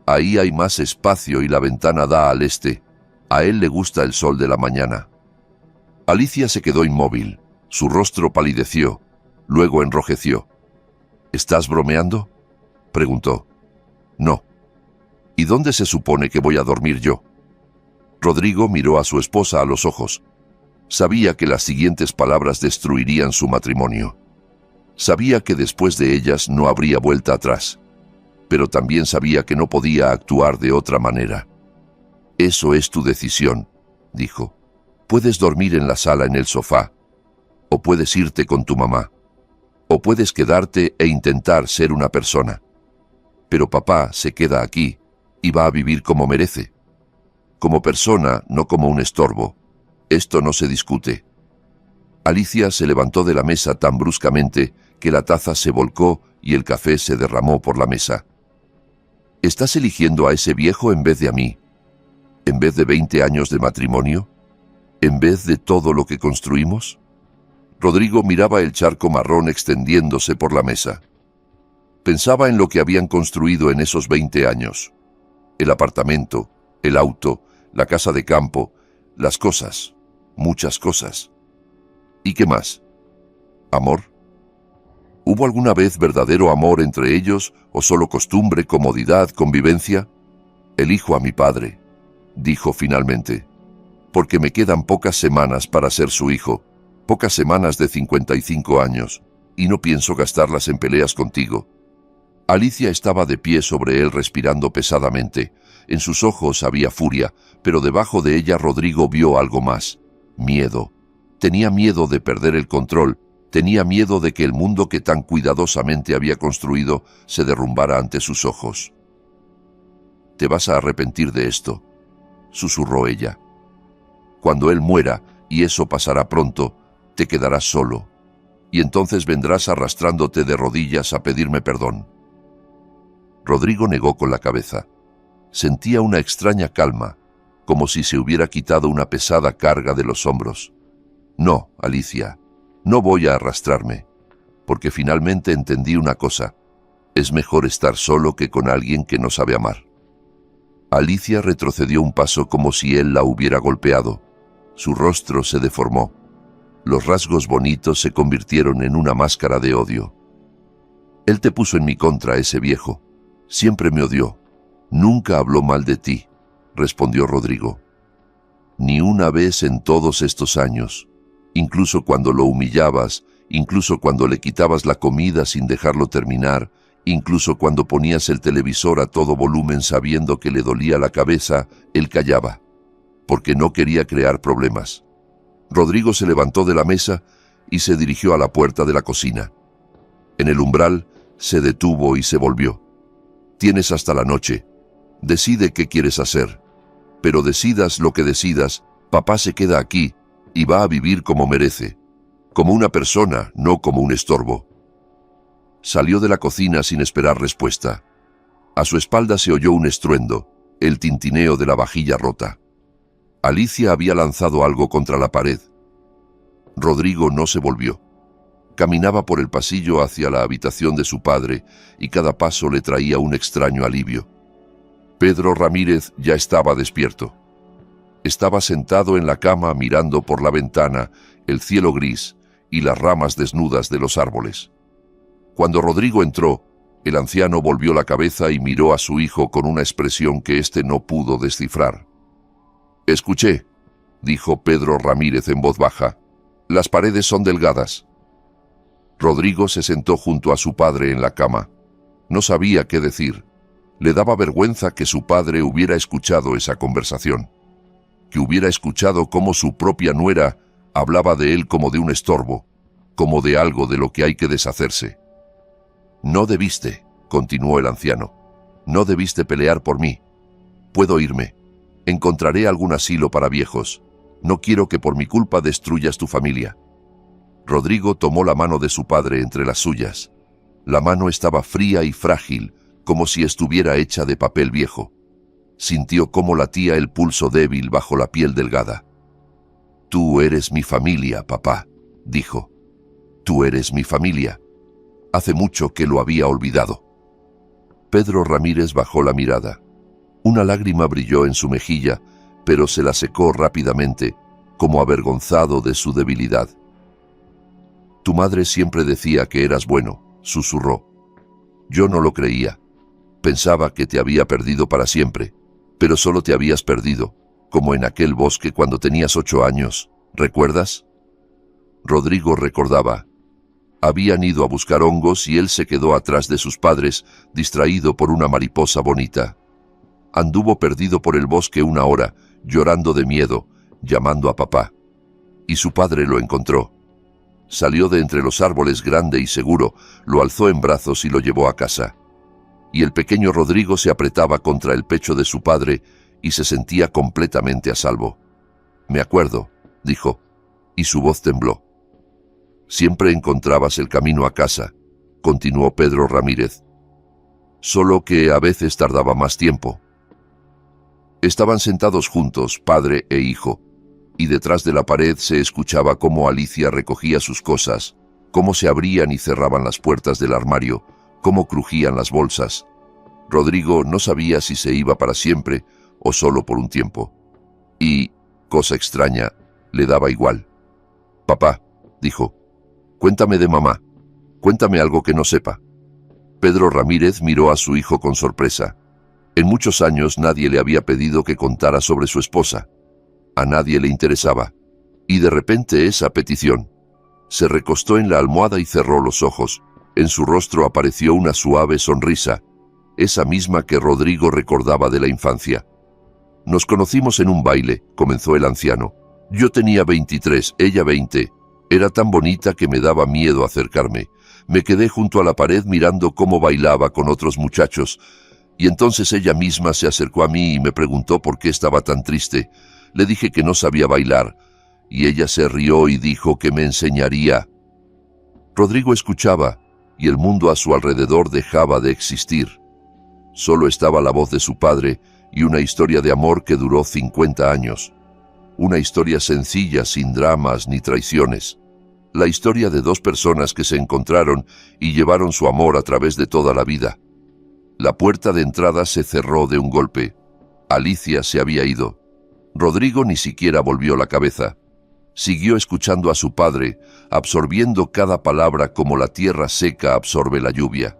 «Ahí hay más espacio y la ventana da al este. A él le gusta el sol de la mañana». Alicia se quedó inmóvil. Su rostro palideció, luego enrojeció. «¿Estás bromeando?», preguntó. «No». «¿Y dónde se supone que voy a dormir yo?». Rodrigo miró a su esposa a los ojos. Sabía que las siguientes palabras destruirían su matrimonio. Sabía que después de ellas no habría vuelta atrás, pero también sabía que no podía actuar de otra manera. «Eso es tu decisión», dijo. «Puedes dormir en la sala en el sofá, o puedes irte con tu mamá, o puedes quedarte e intentar ser una persona. Pero papá se queda aquí y va a vivir como merece. Como persona, no como un estorbo. Esto no se discute». Alicia se levantó de la mesa tan bruscamente que la taza se volcó y el café se derramó por la mesa. «¿Estás eligiendo a ese viejo en vez de a mí? ¿En vez de 20 años de matrimonio? ¿En vez de todo lo que construimos?». Rodrigo miraba el charco marrón extendiéndose por la mesa. Pensaba en lo que habían construido en esos 20 años. El apartamento, el auto, la casa de campo, las cosas, muchas cosas. ¿Y qué más? ¿Amor? ¿Hubo alguna vez verdadero amor entre ellos o solo costumbre, comodidad, convivencia? Elijo a mi padre, dijo finalmente, porque me quedan pocas semanas para ser su hijo, pocas semanas de 55 años, y no pienso gastarlas en peleas contigo. Alicia estaba de pie sobre él respirando pesadamente. En sus ojos había furia, pero debajo de ella Rodrigo vio algo más: miedo. Tenía miedo de perder el control, tenía miedo de que el mundo que tan cuidadosamente había construido se derrumbara ante sus ojos. «Te vas a arrepentir de esto», susurró ella. «Cuando él muera, y eso pasará pronto, te quedarás solo, y entonces vendrás arrastrándote de rodillas a pedirme perdón». Rodrigo negó con la cabeza. Sentía una extraña calma, como si se hubiera quitado una pesada carga de los hombros. «No, Alicia, no voy a arrastrarme, porque finalmente entendí una cosa: es mejor estar solo que con alguien que no sabe amar». Alicia retrocedió un paso como si él la hubiera golpeado. Su rostro se deformó. Los rasgos bonitos se convirtieron en una máscara de odio. «Él te puso en mi contra, ese viejo. Siempre me odió. Nunca habló mal de ti», respondió Rodrigo. «Ni una vez en todos estos años. Incluso cuando lo humillabas, incluso cuando le quitabas la comida sin dejarlo terminar, incluso cuando ponías el televisor a todo volumen sabiendo que le dolía la cabeza, él callaba, porque no quería crear problemas». Rodrigo se levantó de la mesa y se dirigió a la puerta de la cocina. En el umbral se detuvo y se volvió. «Tienes hasta la noche. Decide qué quieres hacer. Pero decidas lo que decidas, papá se queda aquí y va a vivir como merece, como una persona, no como un estorbo». Salió de la cocina sin esperar respuesta. A su espalda se oyó un estruendo, el tintineo de la vajilla rota. Alicia había lanzado algo contra la pared. Rodrigo no se volvió. Caminaba por el pasillo hacia la habitación de su padre y cada paso le traía un extraño alivio. Pedro Ramírez ya estaba despierto. Estaba sentado en la cama mirando por la ventana el cielo gris y las ramas desnudas de los árboles. Cuando Rodrigo entró, el anciano volvió la cabeza y miró a su hijo con una expresión que éste no pudo descifrar. «Escuché», dijo Pedro Ramírez en voz baja. «Las paredes son delgadas». Rodrigo se sentó junto a su padre en la cama. No sabía qué decir. Le daba vergüenza que su padre hubiera escuchado esa conversación, que hubiera escuchado cómo su propia nuera hablaba de él como de un estorbo, como de algo de lo que hay que deshacerse. «No debiste», continuó el anciano, «no debiste pelear por mí. Puedo irme. Encontraré algún asilo para viejos. No quiero que por mi culpa destruyas tu familia». Rodrigo tomó la mano de su padre entre las suyas. La mano estaba fría y frágil, como si estuviera hecha de papel viejo. Sintió cómo latía el pulso débil bajo la piel delgada. «Tú eres mi familia, papá», dijo. «Tú eres mi familia». Hace mucho que lo había olvidado. Pedro Ramírez bajó la mirada. Una lágrima brilló en su mejilla, pero se la secó rápidamente, como avergonzado de su debilidad. «Tu madre siempre decía que eras bueno», susurró. «Yo no lo creía. Pensaba que te había perdido para siempre, pero solo te habías perdido, como en aquel bosque cuando tenías 8 años. ¿Recuerdas?». Rodrigo recordaba. Habían ido a buscar hongos y él se quedó atrás de sus padres, distraído por una mariposa bonita. Anduvo perdido por el bosque 1 hora, llorando de miedo, llamando a papá. Y su padre lo encontró. Salió de entre los árboles grande y seguro, lo alzó en brazos y lo llevó a casa. Y el pequeño Rodrigo se apretaba contra el pecho de su padre y se sentía completamente a salvo. «Me acuerdo», dijo, y su voz tembló. «Siempre encontrabas el camino a casa», continuó Pedro Ramírez. «Solo que a veces tardaba más tiempo». Estaban sentados juntos, padre e hijo, y detrás de la pared se escuchaba cómo Alicia recogía sus cosas, cómo se abrían y cerraban las puertas del armario, cómo crujían las bolsas. Rodrigo no sabía si se iba para siempre o solo por un tiempo. Y, cosa extraña, le daba igual. «Papá», dijo, «cuéntame de mamá. Cuéntame algo que no sepa». Pedro Ramírez miró a su hijo con sorpresa. En muchos años nadie le había pedido que contara sobre su esposa. A nadie le interesaba. Y de repente esa petición. Se recostó en la almohada y cerró los ojos. En su rostro apareció una suave sonrisa, esa misma que Rodrigo recordaba de la infancia. Nos conocimos en un baile, comenzó el anciano. Yo tenía 23, ella 20. Era tan bonita que me daba miedo acercarme. Me quedé junto a la pared mirando cómo bailaba con otros muchachos, y entonces ella misma se acercó a mí y me preguntó por qué estaba tan triste. Le dije que no sabía bailar, y ella se rió y dijo que me enseñaría. Rodrigo escuchaba, y el mundo a su alrededor dejaba de existir. Solo estaba la voz de su padre y una historia de amor que duró 50 años. Una historia sencilla, sin dramas ni traiciones. La historia de dos personas que se encontraron y llevaron su amor a través de toda la vida. La puerta de entrada se cerró de un golpe. Alicia se había ido. Rodrigo ni siquiera volvió la cabeza. Siguió escuchando a su padre, absorbiendo cada palabra como la tierra seca absorbe la lluvia.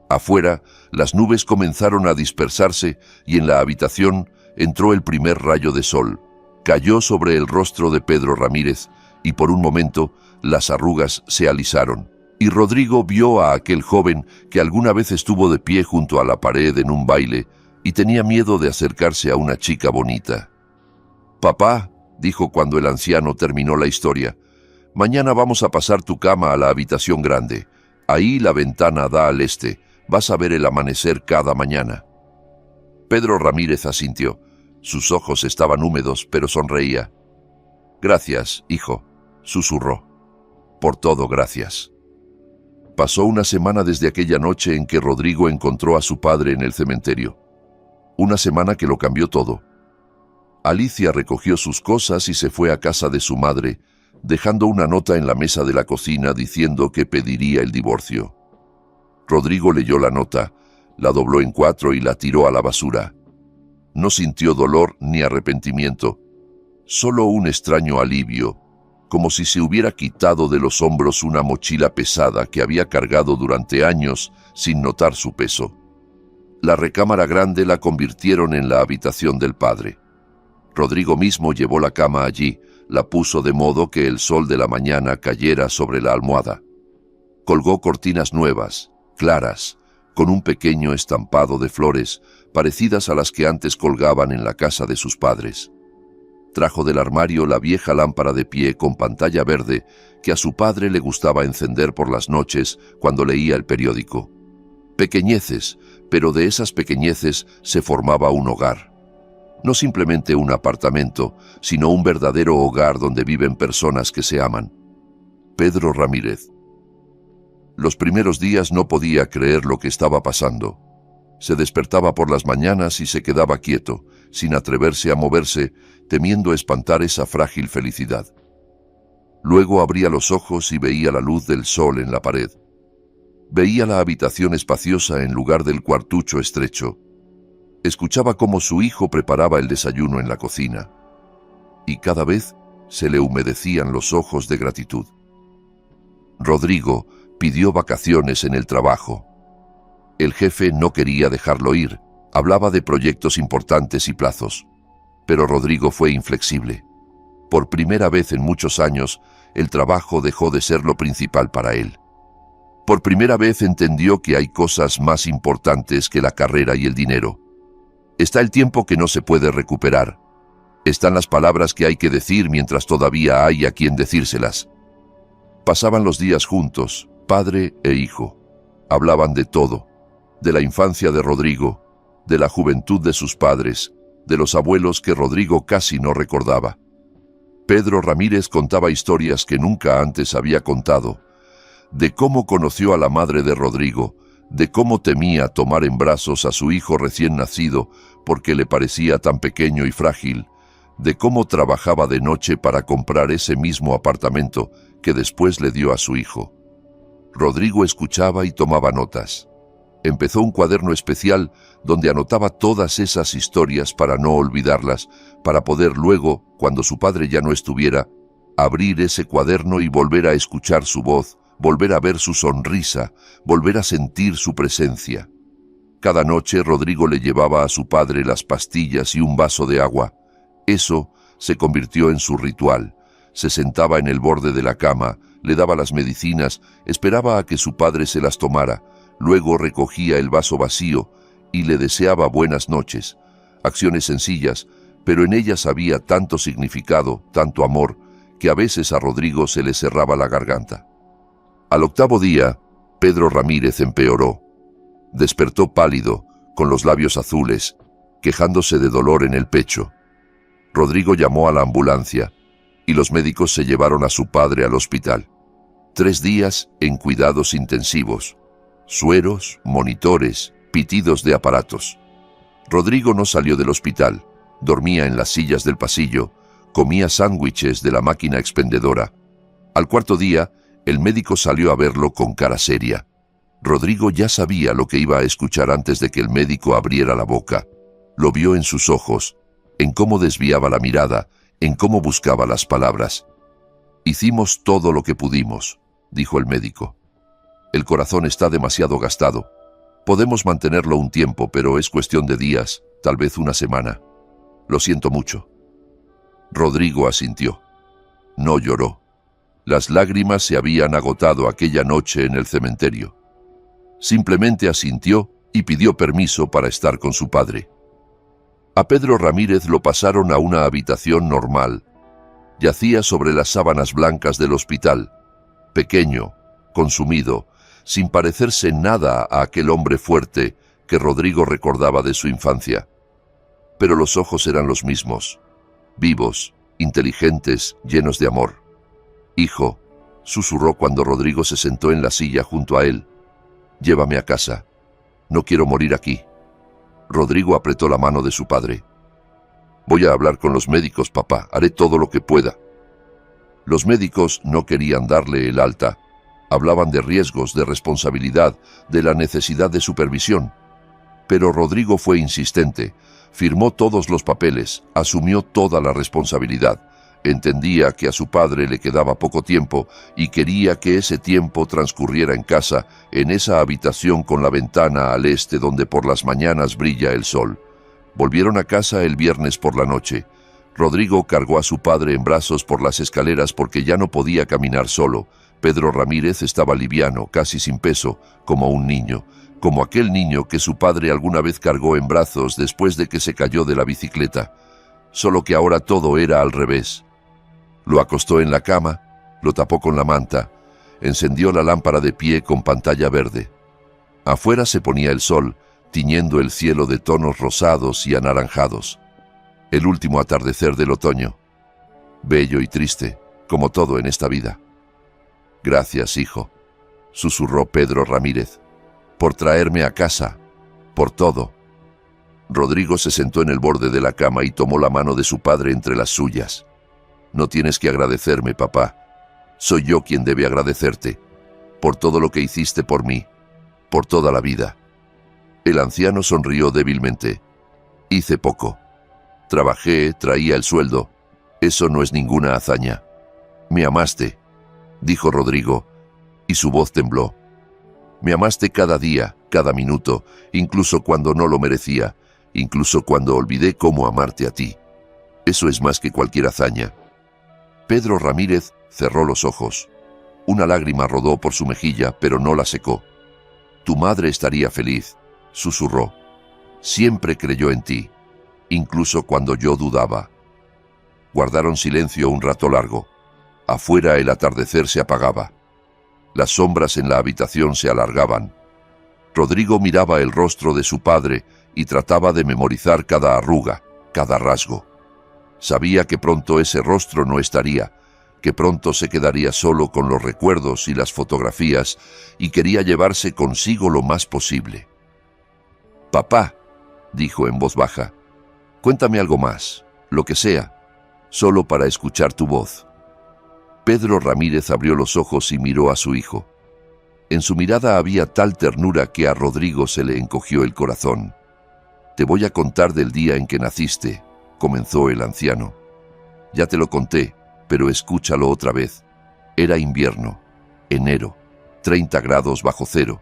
Afuera, las nubes comenzaron a dispersarse y en la habitación entró el primer rayo de sol. Cayó sobre el rostro de Pedro Ramírez y por un momento las arrugas se alisaron. Y Rodrigo vio a aquel joven que alguna vez estuvo de pie junto a la pared en un baile y tenía miedo de acercarse a una chica bonita. «Papá», dijo cuando el anciano terminó la historia, «mañana vamos a pasar tu cama a la habitación grande. Ahí la ventana da al este. Vas a ver el amanecer cada mañana». Pedro Ramírez asintió. Sus ojos estaban húmedos, pero sonreía. «Gracias, hijo», susurró. «Por todo, gracias». Pasó una semana desde aquella noche en que Rodrigo encontró a su padre en el cementerio. Una semana que lo cambió todo. Alicia recogió sus cosas y se fue a casa de su madre, dejando una nota en la mesa de la cocina diciendo que pediría el divorcio. Rodrigo leyó la nota, la dobló en 4 y la tiró a la basura. No sintió dolor ni arrepentimiento, solo un extraño alivio, como si se hubiera quitado de los hombros una mochila pesada que había cargado durante años sin notar su peso. La recámara grande la convirtieron en la habitación del padre. Rodrigo mismo llevó la cama allí, la puso de modo que el sol de la mañana cayera sobre la almohada. Colgó cortinas nuevas, claras, con un pequeño estampado de flores, parecidas a las que antes colgaban en la casa de sus padres. Trajo del armario la vieja lámpara de pie con pantalla verde que a su padre le gustaba encender por las noches cuando leía el periódico. Pequeñeces, pero de esas pequeñeces se formaba un hogar. No simplemente un apartamento, sino un verdadero hogar donde viven personas que se aman. Pedro Ramírez. Los primeros días no podía creer lo que estaba pasando. Se despertaba por las mañanas y se quedaba quieto, sin atreverse a moverse, temiendo espantar esa frágil felicidad. Luego abría los ojos y veía la luz del sol en la pared. Veía la habitación espaciosa en lugar del cuartucho estrecho. Escuchaba cómo su hijo preparaba el desayuno en la cocina. Y cada vez se le humedecían los ojos de gratitud. Rodrigo pidió vacaciones en el trabajo. El jefe no quería dejarlo ir. Hablaba de proyectos importantes y plazos. Pero Rodrigo fue inflexible. Por primera vez en muchos años, el trabajo dejó de ser lo principal para él. Por primera vez entendió que hay cosas más importantes que la carrera y el dinero. Está el tiempo que no se puede recuperar. Están las palabras que hay que decir mientras todavía hay a quien decírselas. Pasaban los días juntos, padre e hijo. Hablaban de todo. De la infancia de Rodrigo, de la juventud de sus padres, de los abuelos que Rodrigo casi no recordaba. Pedro Ramírez contaba historias que nunca antes había contado, de cómo conoció a la madre de Rodrigo, de cómo temía tomar en brazos a su hijo recién nacido porque le parecía tan pequeño y frágil, de cómo trabajaba de noche para comprar ese mismo apartamento que después le dio a su hijo. Rodrigo escuchaba y tomaba notas. Empezó un cuaderno especial donde anotaba todas esas historias para no olvidarlas, para poder luego, cuando su padre ya no estuviera, abrir ese cuaderno y volver a escuchar su voz, volver a ver su sonrisa, volver a sentir su presencia. Cada noche Rodrigo le llevaba a su padre las pastillas y un vaso de agua. Eso se convirtió en su ritual. Se sentaba en el borde de la cama, le daba las medicinas, esperaba a que su padre se las tomara, luego recogía el vaso vacío y le deseaba buenas noches. Acciones sencillas, pero en ellas había tanto significado, tanto amor, que a veces a Rodrigo se le cerraba la garganta. Al octavo día, Pedro Ramírez empeoró. Despertó pálido, con los labios azules, quejándose de dolor en el pecho. Rodrigo llamó a la ambulancia y los médicos se llevaron a su padre al hospital. 3 días en cuidados intensivos, sueros, monitores, pitidos de aparatos. Rodrigo no salió del hospital, dormía en las sillas del pasillo, comía sándwiches de la máquina expendedora. Al cuarto día, el médico salió a verlo con cara seria. Rodrigo ya sabía lo que iba a escuchar antes de que el médico abriera la boca. Lo vio en sus ojos, en cómo desviaba la mirada, en cómo buscaba las palabras. «Hicimos todo lo que pudimos», dijo el médico. «El corazón está demasiado gastado. Podemos mantenerlo un tiempo, pero es cuestión de días, tal vez una semana. Lo siento mucho». Rodrigo asintió. No lloró. Las lágrimas se habían agotado aquella noche en el cementerio. Simplemente asintió y pidió permiso para estar con su padre. A Pedro Ramírez lo pasaron a una habitación normal. Yacía sobre las sábanas blancas del hospital, pequeño, consumido, sin parecerse nada a aquel hombre fuerte que Rodrigo recordaba de su infancia. Pero los ojos eran los mismos, vivos, inteligentes, llenos de amor. «Hijo», susurró cuando Rodrigo se sentó en la silla junto a él, «llévame a casa. No quiero morir aquí». Rodrigo apretó la mano de su padre. «Voy a hablar con los médicos, papá. Haré todo lo que pueda». Los médicos no querían darle el alta. Hablaban de riesgos, de responsabilidad, de la necesidad de supervisión. Pero Rodrigo fue insistente. Firmó todos los papeles, asumió toda la responsabilidad. Entendía que a su padre le quedaba poco tiempo y quería que ese tiempo transcurriera en casa, en esa habitación con la ventana al este donde por las mañanas brilla el sol. Volvieron a casa el viernes por la noche. Rodrigo cargó a su padre en brazos por las escaleras porque ya no podía caminar solo. Pedro Ramírez estaba liviano, casi sin peso, como un niño, como aquel niño que su padre alguna vez cargó en brazos después de que se cayó de la bicicleta. Solo que ahora todo era al revés. Lo acostó en la cama, lo tapó con la manta, encendió la lámpara de pie con pantalla verde. Afuera se ponía el sol, tiñendo el cielo de tonos rosados y anaranjados. El último atardecer del otoño. Bello y triste, como todo en esta vida. «Gracias, hijo», susurró Pedro Ramírez, «por traerme a casa, por todo». Rodrigo se sentó en el borde de la cama y tomó la mano de su padre entre las suyas. «No tienes que agradecerme, papá. Soy yo quien debe agradecerte, por todo lo que hiciste por mí, por toda la vida». El anciano sonrió débilmente. «Hice poco. Trabajé, traía el sueldo. Eso no es ninguna hazaña. Me amaste», dijo Rodrigo, y su voz tembló. «Me amaste cada día, cada minuto, incluso cuando no lo merecía, incluso cuando olvidé cómo amarte a ti. Eso es más que cualquier hazaña». Pedro Ramírez cerró los ojos. Una lágrima rodó por su mejilla, pero no la secó. «Tu madre estaría feliz», susurró. «Siempre creyó en ti, incluso cuando yo dudaba». Guardaron silencio un rato largo. Afuera el atardecer se apagaba. Las sombras en la habitación se alargaban. Rodrigo miraba el rostro de su padre y trataba de memorizar cada arruga, cada rasgo. Sabía que pronto ese rostro no estaría, que pronto se quedaría solo con los recuerdos y las fotografías, y quería llevarse consigo lo más posible. «Papá», dijo en voz baja, «cuéntame algo más, lo que sea, solo para escuchar tu voz». Pedro Ramírez abrió los ojos y miró a su hijo. En su mirada había tal ternura que a Rodrigo se le encogió el corazón. «Te voy a contar del día en que naciste», comenzó el anciano. «Ya te lo conté, pero escúchalo otra vez. Era invierno, enero, 30 grados bajo cero.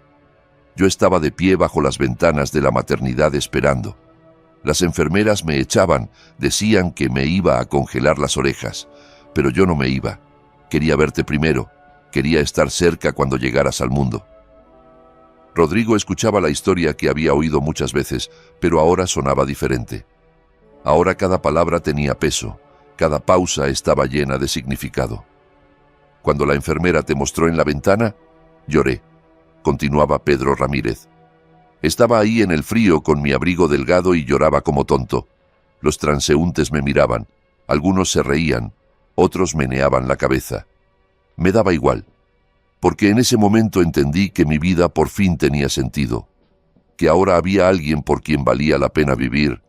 Yo estaba de pie bajo las ventanas de la maternidad esperando. Las enfermeras me echaban, decían que me iba a congelar las orejas, pero yo no me iba. Quería verte primero, quería estar cerca cuando llegaras al mundo. Rodrigo escuchaba la historia que había oído muchas veces, pero ahora sonaba diferente. Ahora cada palabra tenía peso, cada pausa estaba llena de significado. Cuando la enfermera te mostró en la ventana, lloré, continuaba Pedro Ramírez. Estaba ahí en el frío con mi abrigo delgado y lloraba como tonto. Los transeúntes me miraban, algunos se reían, otros meneaban la cabeza. Me daba igual, porque en ese momento entendí que mi vida por fin tenía sentido, que ahora había alguien por quien valía la pena vivir,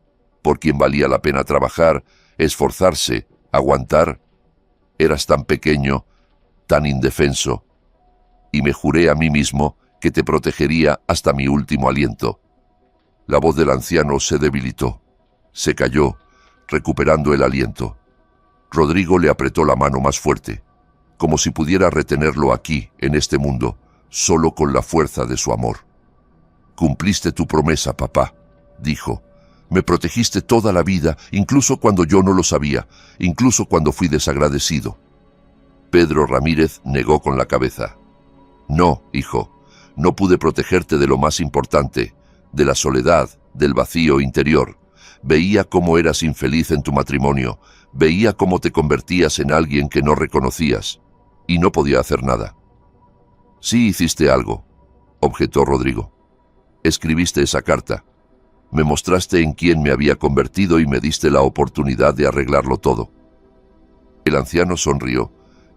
por quien valía la pena trabajar, esforzarse, aguantar. Eras tan pequeño, tan indefenso, y me juré a mí mismo que te protegería hasta mi último aliento. La voz del anciano se debilitó, se cayó, recuperando el aliento. Rodrigo le apretó la mano más fuerte, como si pudiera retenerlo aquí, en este mundo, solo con la fuerza de su amor. Cumpliste tu promesa, papá, dijo. Me protegiste toda la vida, incluso cuando yo no lo sabía, incluso cuando fui desagradecido. Pedro Ramírez negó con la cabeza. No, hijo, no pude protegerte de lo más importante, de la soledad, del vacío interior. Veía cómo eras infeliz en tu matrimonio, veía cómo te convertías en alguien que no reconocías, y no podía hacer nada. Sí hiciste algo, objetó Rodrigo. Escribiste esa carta. Me mostraste en quién me había convertido y me diste la oportunidad de arreglarlo todo. El anciano sonrió,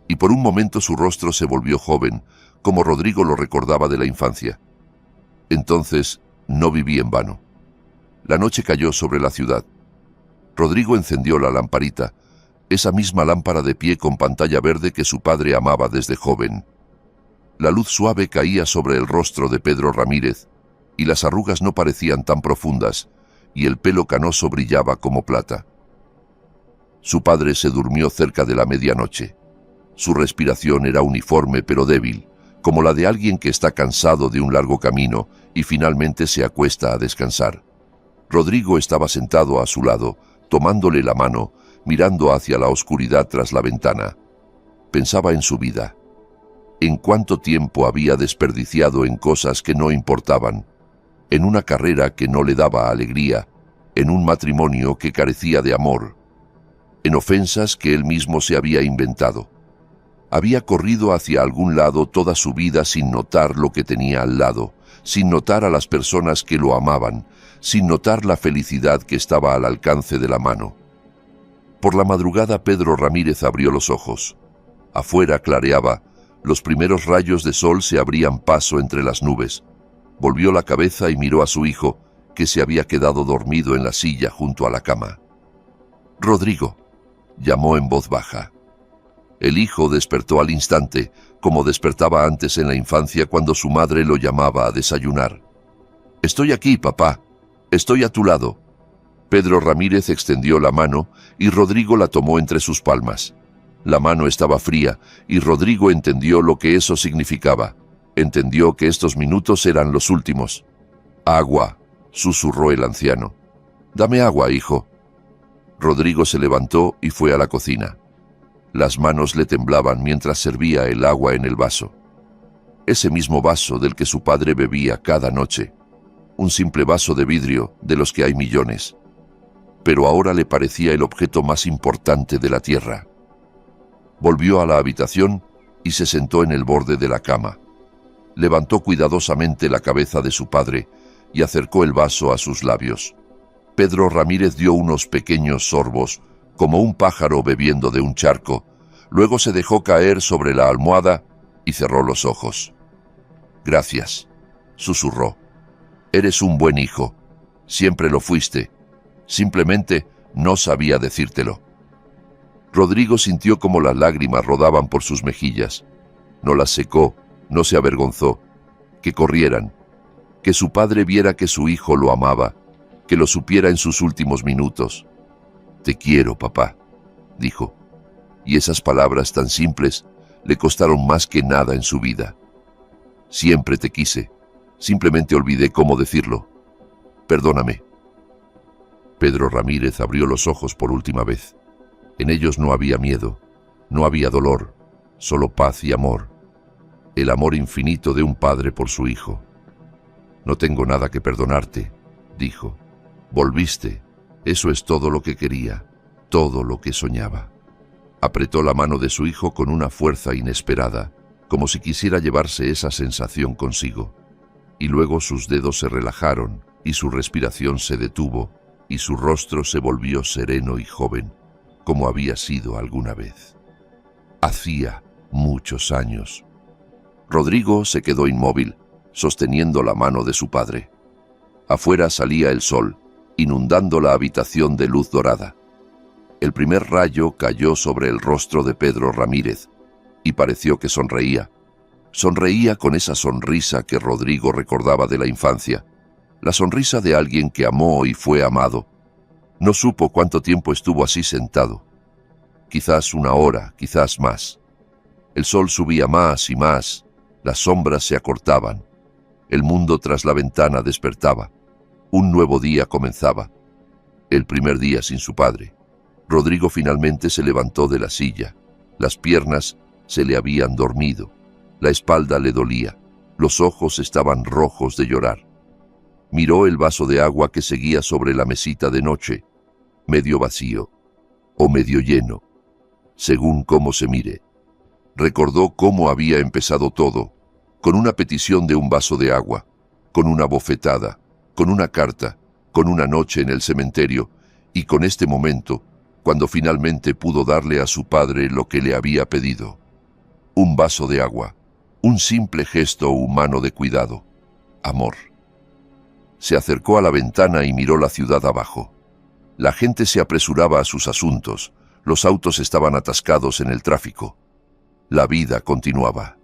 y por un momento su rostro se volvió joven, como Rodrigo lo recordaba de la infancia. Entonces, no viví en vano. La noche cayó sobre la ciudad. Rodrigo encendió la lamparita, esa misma lámpara de pie con pantalla verde que su padre amaba desde joven. La luz suave caía sobre el rostro de Pedro Ramírez, y las arrugas no parecían tan profundas, y el pelo canoso brillaba como plata. Su padre se durmió cerca de la medianoche. Su respiración era uniforme pero débil, como la de alguien que está cansado de un largo camino y finalmente se acuesta a descansar. Rodrigo estaba sentado a su lado, tomándole la mano, mirando hacia la oscuridad tras la ventana. Pensaba en su vida. En cuánto tiempo había desperdiciado en cosas que no importaban, en una carrera que no le daba alegría, en un matrimonio que carecía de amor, en ofensas que él mismo se había inventado. Había corrido hacia algún lado toda su vida sin notar lo que tenía al lado, sin notar a las personas que lo amaban, sin notar la felicidad que estaba al alcance de la mano. Por la madrugada Pedro Ramírez abrió los ojos. Afuera clareaba, los primeros rayos de sol se abrían paso entre las nubes. Volvió la cabeza y miró a su hijo, que se había quedado dormido en la silla junto a la cama. «Rodrigo», llamó en voz baja. El hijo despertó al instante, como despertaba antes en la infancia cuando su madre lo llamaba a desayunar. «Estoy aquí, papá. Estoy a tu lado». Pedro Ramírez extendió la mano y Rodrigo la tomó entre sus palmas. La mano estaba fría y Rodrigo entendió lo que eso significaba. Entendió que estos minutos eran los últimos. «Agua», susurró el anciano. «Dame agua, hijo». Rodrigo se levantó y fue a la cocina. Las manos le temblaban mientras servía el agua en el vaso. Ese mismo vaso del que su padre bebía cada noche. Un simple vaso de vidrio de los que hay millones. Pero ahora le parecía el objeto más importante de la tierra. Volvió a la habitación y se sentó en el borde de la cama. Levantó cuidadosamente la cabeza de su padre y acercó el vaso a sus labios. Pedro Ramírez dio unos pequeños sorbos, como un pájaro bebiendo de un charco, luego se dejó caer sobre la almohada y cerró los ojos. «Gracias», susurró. «Eres un buen hijo. Siempre lo fuiste. Simplemente no sabía decírtelo». Rodrigo sintió como las lágrimas rodaban por sus mejillas. No las secó, no se avergonzó. Que corrieran. Que su padre viera que su hijo lo amaba, que lo supiera en sus últimos minutos. «Te quiero, papá», dijo. Y esas palabras tan simples le costaron más que nada en su vida. «Siempre te quise, Simplemente olvidé cómo decirlo. Perdóname. Pedro Ramírez abrió los ojos por última vez. En ellos no había miedo, no había dolor, solo paz y amor. El amor infinito de un padre por su hijo. No tengo nada que perdonarte, dijo. Volviste. Eso es todo lo que quería, todo lo que soñaba. Apretó la mano de su hijo con una fuerza inesperada, como si quisiera llevarse esa sensación consigo. Y luego sus dedos se relajaron, y su respiración se detuvo, y su rostro se volvió sereno y joven, como había sido alguna vez. Hacía muchos años. Rodrigo se quedó inmóvil, sosteniendo la mano de su padre. Afuera salía el sol, inundando la habitación de luz dorada. El primer rayo cayó sobre el rostro de Pedro Ramírez, y pareció que sonreía. Sonreía con esa sonrisa que Rodrigo recordaba de la infancia, la sonrisa de alguien que amó y fue amado. No supo cuánto tiempo estuvo así sentado. Quizás una hora, quizás más. El sol subía más y más, las sombras se acortaban. El mundo tras la ventana despertaba. Un nuevo día comenzaba. El primer día sin su padre. Rodrigo finalmente se levantó de la silla. Las piernas se le habían dormido. La espalda le dolía. Los ojos estaban rojos de llorar. Miró el vaso de agua que seguía sobre la mesita de noche, medio vacío o medio lleno, según cómo se mire. Recordó cómo había empezado todo, con una petición de un vaso de agua, con una bofetada, con una carta, con una noche en el cementerio y con este momento, cuando finalmente pudo darle a su padre lo que le había pedido. Un vaso de agua, un simple gesto humano de cuidado, amor. Se acercó a la ventana y miró la ciudad abajo. La gente se apresuraba a sus asuntos, los autos estaban atascados en el tráfico. La vida continuaba.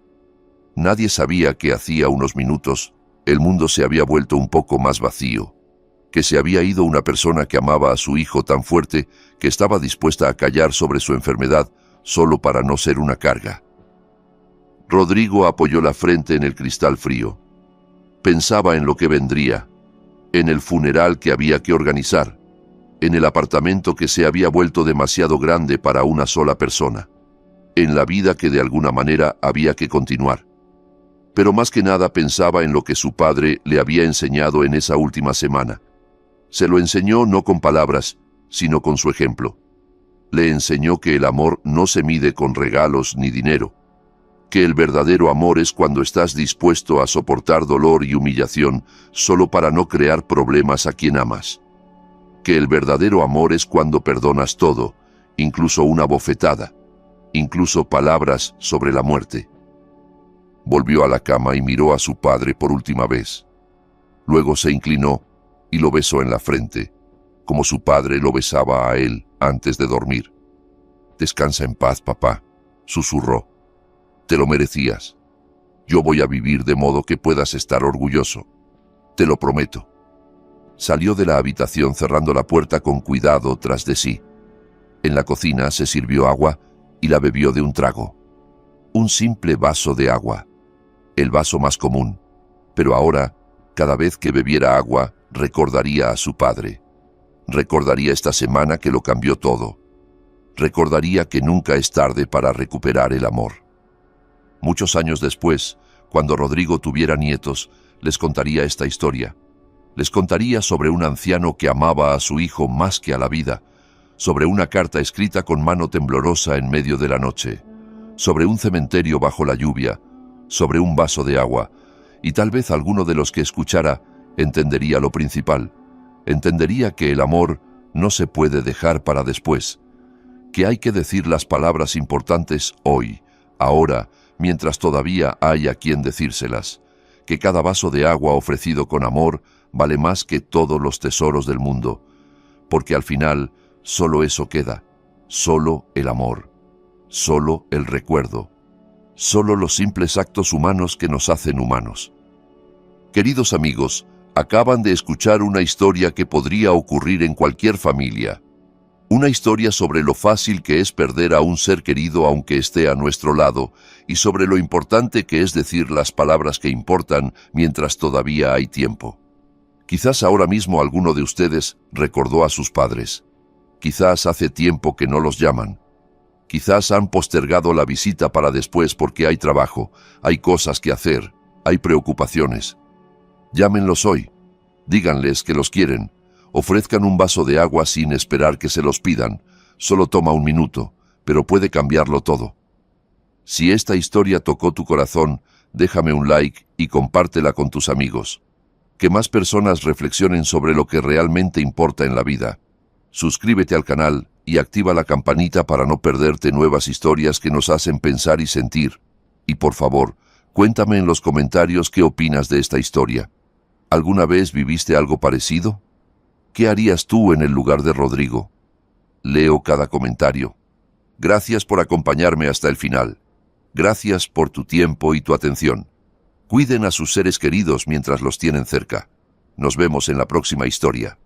Nadie sabía que hacía unos minutos el mundo se había vuelto un poco más vacío, que se había ido una persona que amaba a su hijo tan fuerte que estaba dispuesta a callar sobre su enfermedad solo para no ser una carga. Rodrigo apoyó la frente en el cristal frío. Pensaba en lo que vendría, en el funeral que había que organizar, en el apartamento que se había vuelto demasiado grande para una sola persona, en la vida que de alguna manera había que continuar. Pero más que nada pensaba en lo que su padre le había enseñado en esa última semana. Se lo enseñó no con palabras, sino con su ejemplo. Le enseñó que el amor no se mide con regalos ni dinero, que el verdadero amor es cuando estás dispuesto a soportar dolor y humillación solo para no crear problemas a quien amas. Que el verdadero amor es cuando perdonas todo, incluso una bofetada, incluso palabras sobre la muerte. Volvió a la cama y miró a su padre por última vez. Luego se inclinó y lo besó en la frente, como su padre lo besaba a él antes de dormir. «Descansa en paz, papá», susurró. «Te lo merecías. Yo voy a vivir de modo que puedas estar orgulloso. Te lo prometo». Salió de la habitación cerrando la puerta con cuidado tras de sí. En la cocina se sirvió agua y la bebió de un trago. Un simple vaso de agua. El vaso más común. Pero ahora, cada vez que bebiera agua, recordaría a su padre. Recordaría esta semana que lo cambió todo. Recordaría que nunca es tarde para recuperar el amor. Muchos años después, cuando Rodrigo tuviera nietos, les contaría esta historia. Les contaría sobre un anciano que amaba a su hijo más que a la vida, sobre una carta escrita con mano temblorosa en medio de la noche, sobre un cementerio bajo la lluvia, sobre un vaso de agua, y tal vez alguno de los que escuchara entendería lo principal, entendería que el amor no se puede dejar para después, que hay que decir las palabras importantes hoy, ahora, mientras todavía hay a quien decírselas, que cada vaso de agua ofrecido con amor vale más que todos los tesoros del mundo, porque al final solo eso queda, solo el amor, solo el recuerdo, solo los simples actos humanos que nos hacen humanos. Queridos amigos, acaban de escuchar una historia que podría ocurrir en cualquier familia. Una historia sobre lo fácil que es perder a un ser querido aunque esté a nuestro lado, y sobre lo importante que es decir las palabras que importan mientras todavía hay tiempo. Quizás ahora mismo alguno de ustedes recordó a sus padres. Quizás hace tiempo que no los llaman. Quizás han postergado la visita para después porque hay trabajo, hay cosas que hacer, hay preocupaciones. Llámenlos hoy. Díganles que los quieren. Ofrezcan un vaso de agua sin esperar que se los pidan. Solo toma un minuto, pero puede cambiarlo todo. Si esta historia tocó tu corazón, déjame un like y compártela con tus amigos. Que más personas reflexionen sobre lo que realmente importa en la vida. Suscríbete al canal y activa la campanita para no perderte nuevas historias que nos hacen pensar y sentir. Y por favor, cuéntame en los comentarios qué opinas de esta historia. ¿Alguna vez viviste algo parecido? ¿Qué harías tú en el lugar de Rodrigo? Leo cada comentario. Gracias por acompañarme hasta el final. Gracias por tu tiempo y tu atención. Cuiden a sus seres queridos mientras los tienen cerca. Nos vemos en la próxima historia.